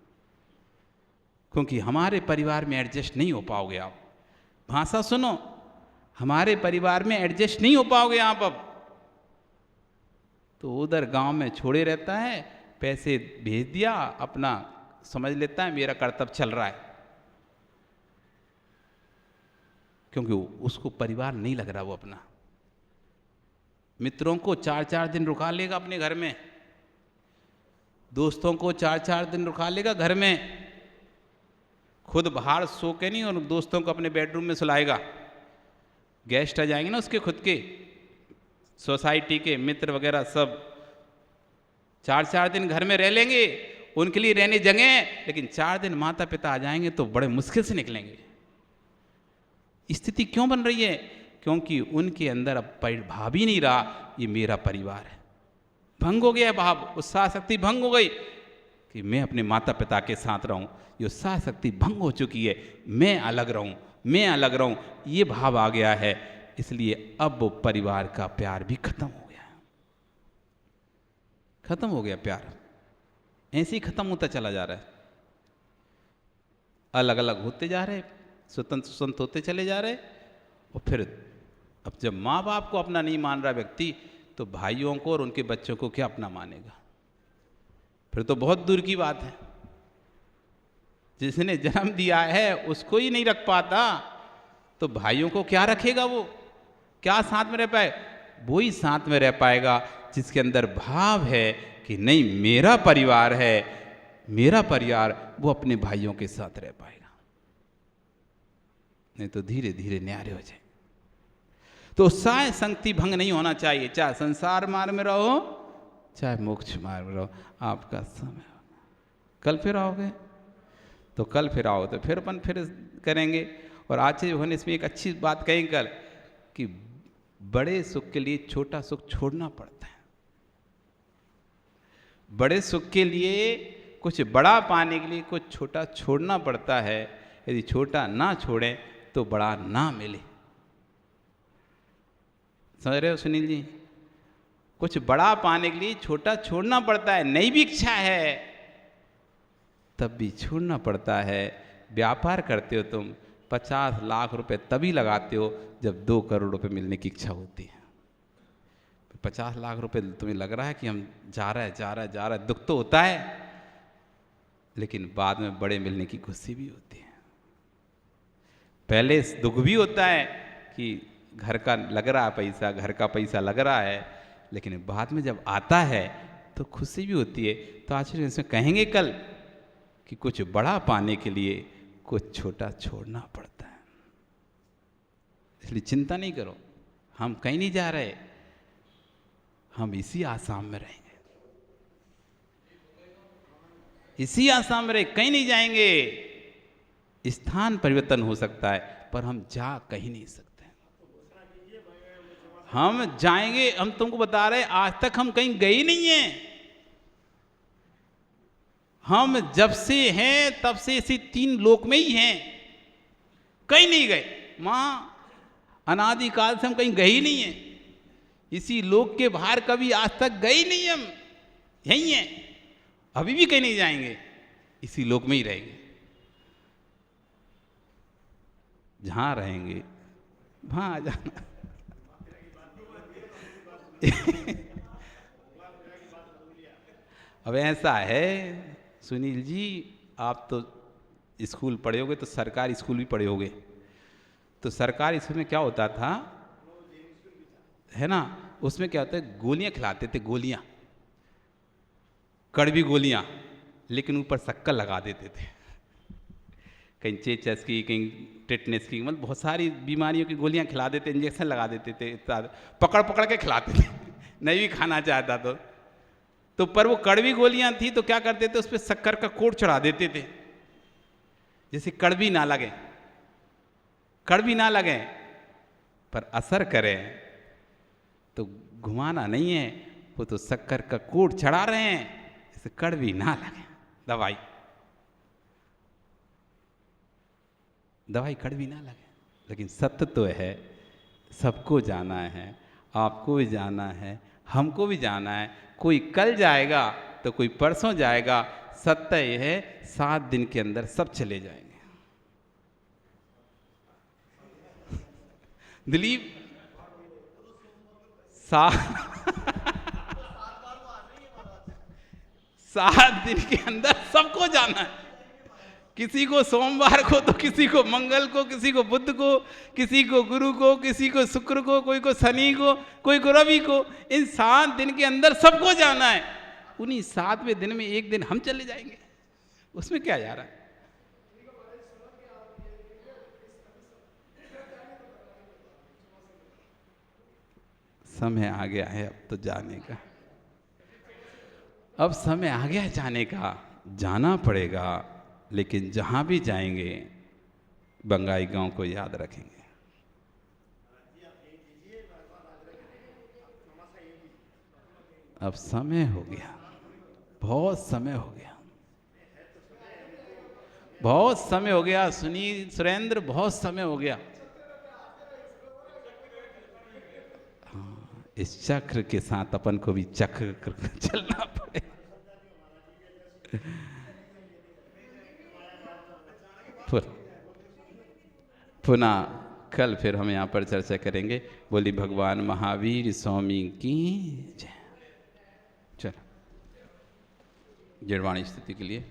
क्योंकि हमारे परिवार में एडजस्ट नहीं हो पाओगे आप। भाषा सुनो, हमारे परिवार में एडजस्ट नहीं हो पाओगे आप। अब तो उधर गांव में छोड़े रहता है, पैसे भेज दिया, अपना समझ लेता है मेरा कर्तव्य चल रहा है, क्योंकि उसको परिवार नहीं लग रहा। वो अपना मित्रों को 4-4 दिन रुका लेगा अपने घर में, दोस्तों को 4-4 दिन रुका लेगा घर में, खुद बाहर सो के नहीं और दोस्तों को अपने बेडरूम में सुलाएगा। गेस्ट आ जाएंगे ना उसके खुद के, सोसाइटी के मित्र वगैरह, सब 4-4 दिन घर में रह लेंगे, उनके लिए रहने जगह है, लेकिन 4 दिन माता पिता आ जाएंगे तो बड़े मुश्किल से निकलेंगे। स्थिति क्यों बन रही है? क्योंकि उनके अंदर अब भाव ही नहीं रहा ये मेरा परिवार है, भंग हो गया भाव, उत्साह शक्ति भंग हो गई कि मैं अपने माता पिता के साथ रहूं, ये उत्साह शक्ति भंग हो चुकी है, मैं अलग रहूं, मैं अलग रहूं, ये भाव आ गया है। इसलिए अब वो परिवार का प्यार भी खत्म हो गया, खत्म हो गया प्यार, ऐसे ही खत्म होता चला जा रहा है। अलग अलग होते जा रहे, स्वतंत्र होते चले जा रहे। और फिर अब जब माँ बाप को अपना नहीं मान रहा व्यक्ति, तो भाइयों को और उनके बच्चों को क्या अपना मानेगा? फिर तो बहुत दूर की बात है। जिसने जन्म दिया है उसको ही नहीं रख पाता, तो भाइयों को क्या रखेगा? वो क्या साथ में रह पाए? वो ही साथ में रह पाएगा जिसके अंदर भाव है कि नहीं मेरा परिवार है, मेरा परिवार, वो अपने भाइयों के साथ रह पाएगा। नहीं तो धीरे धीरे न्यारे हो जाए। तो उत्साह शक्ति भंग नहीं होना चाहिए, चाहे संसार मार्ग में रहो चाहे मोक्ष मार्ग में रहो। आपका समय कल फिर आओगे तो कल फिर आओ तो फिर अपन फिर करेंगे। और आचार्य भगवान इसमें एक अच्छी बात कही कल कि बड़े सुख के लिए छोटा सुख छोड़ना पड़ता है। बड़े सुख के लिए कुछ बड़ा पाने के लिए कुछ छोटा छोड़ना पड़ता है। यदि छोटा ना छोड़े तो बड़ा ना मिले। समझ रहे हो सुनील जी? कुछ बड़ा पाने के लिए छोटा छोड़ना पड़ता है। नई भी इच्छा है तब भी छोड़ना पड़ता है। व्यापार करते हो तुम 50 लाख रुपए तभी लगाते हो जब 2 करोड़ रुपए मिलने की इच्छा होती है। 50 लाख रुपए तुम्हें लग रहा है कि हम जा रहा है, दुख तो होता है, लेकिन बाद में बड़े मिलने की खुशी भी होती है। पहले दुख भी होता है कि घर का लग रहा है पैसा, घर का पैसा लग रहा है, लेकिन बाद में जब आता है तो खुशी भी होती है। तो आचार्य इसमें कहेंगे कल कि कुछ बड़ा पाने के लिए कुछ छोटा छोड़ना पड़ता है। इसलिए चिंता नहीं करो, हम कहीं नहीं जा रहे, हम इसी आसाम में रहेंगे, इसी आसाम में रहे, कहीं नहीं जाएंगे। स्थान परिवर्तन हो सकता है पर हम जा कहीं नहीं सकते। हम जाएंगे, हम तुमको बता रहे आज तक हम कहीं गए ही नहीं हैं। हम जब से हैं तब से इसी 3 लोक में ही हैं, कहीं नहीं गए। मां अनादिकाल से हम कहीं गए ही नहीं हैं, इसी लोक के बाहर कभी आज तक गए ही नहीं, हम यहीं हैं, अभी भी कहीं नहीं जाएंगे, इसी लोक में ही रहेंगे। जहां रहेंगे वहां आ जाना। अब ऐसा है सुनील जी, आप तो स्कूल पढ़े होगे, तो सरकारी स्कूल भी पढ़े होगे। तो सरकारी स्कूल में क्या होता था, है ना, उसमें क्या होता है, गोलियां खिलाते थे, गोलियां, कड़वी गोलियां, लेकिन ऊपर शक्कर लगा देते थे। कहीं चेचस की, कहीं टेटनेस की, मतलब बहुत सारी बीमारियों की गोलियां खिला देते, इंजेक्शन लगा देते थे, पकड़ पकड़ के खिलाते थे। नहीं भी खाना चाहता तो पर वो कड़वी गोलियां थी तो क्या करते थे, उस पर शक्कर का कोट चढ़ा देते थे, जैसे कड़वी ना लगे, कड़वी ना लगे पर असर करे। तो घुमाना नहीं है, वो तो शक्कर का कोट चढ़ा रहे हैं, जैसे कड़वी ना लगे। दवाई कड़वी ना लगे, लेकिन सत्य तो है, सबको जाना है, आपको भी जाना है, हमको भी जाना है। कोई कल जाएगा तो कोई परसों जाएगा, सत्य यह है 7 दिन के अंदर सब चले जाएंगे। दिलीप 7 दिन के अंदर सबको जाना है, किसी को सोमवार को तो किसी को मंगल को, किसी को बुध को, किसी को गुरु को, किसी को शुक्र को, कोई को शनि को, कोई को रवि को। इन 7 दिन के अंदर सबको जाना है। उन्हीं 7वें दिन में एक दिन हम चले जाएंगे, उसमें क्या जा रहा है। समय आ गया है अब तो जाने का, अब समय आ गया है जाने का, जाना पड़ेगा। लेकिन जहां भी जाएंगे बंगाई गांव को याद रखेंगे। अब समय हो गया, बहुत समय हो गया, बहुत समय हो गया सुनील, सुरेंद्र, बहुत समय हो गया। हाँ, इस चक्र के साथ अपन को भी चक्र चलना पड़ेगा। पुनः कल फिर हम यहाँ पर चर्चा करेंगे। बोली भगवान महावीर स्वामी की जय। चलो जिरवाणी स्थिति के लिए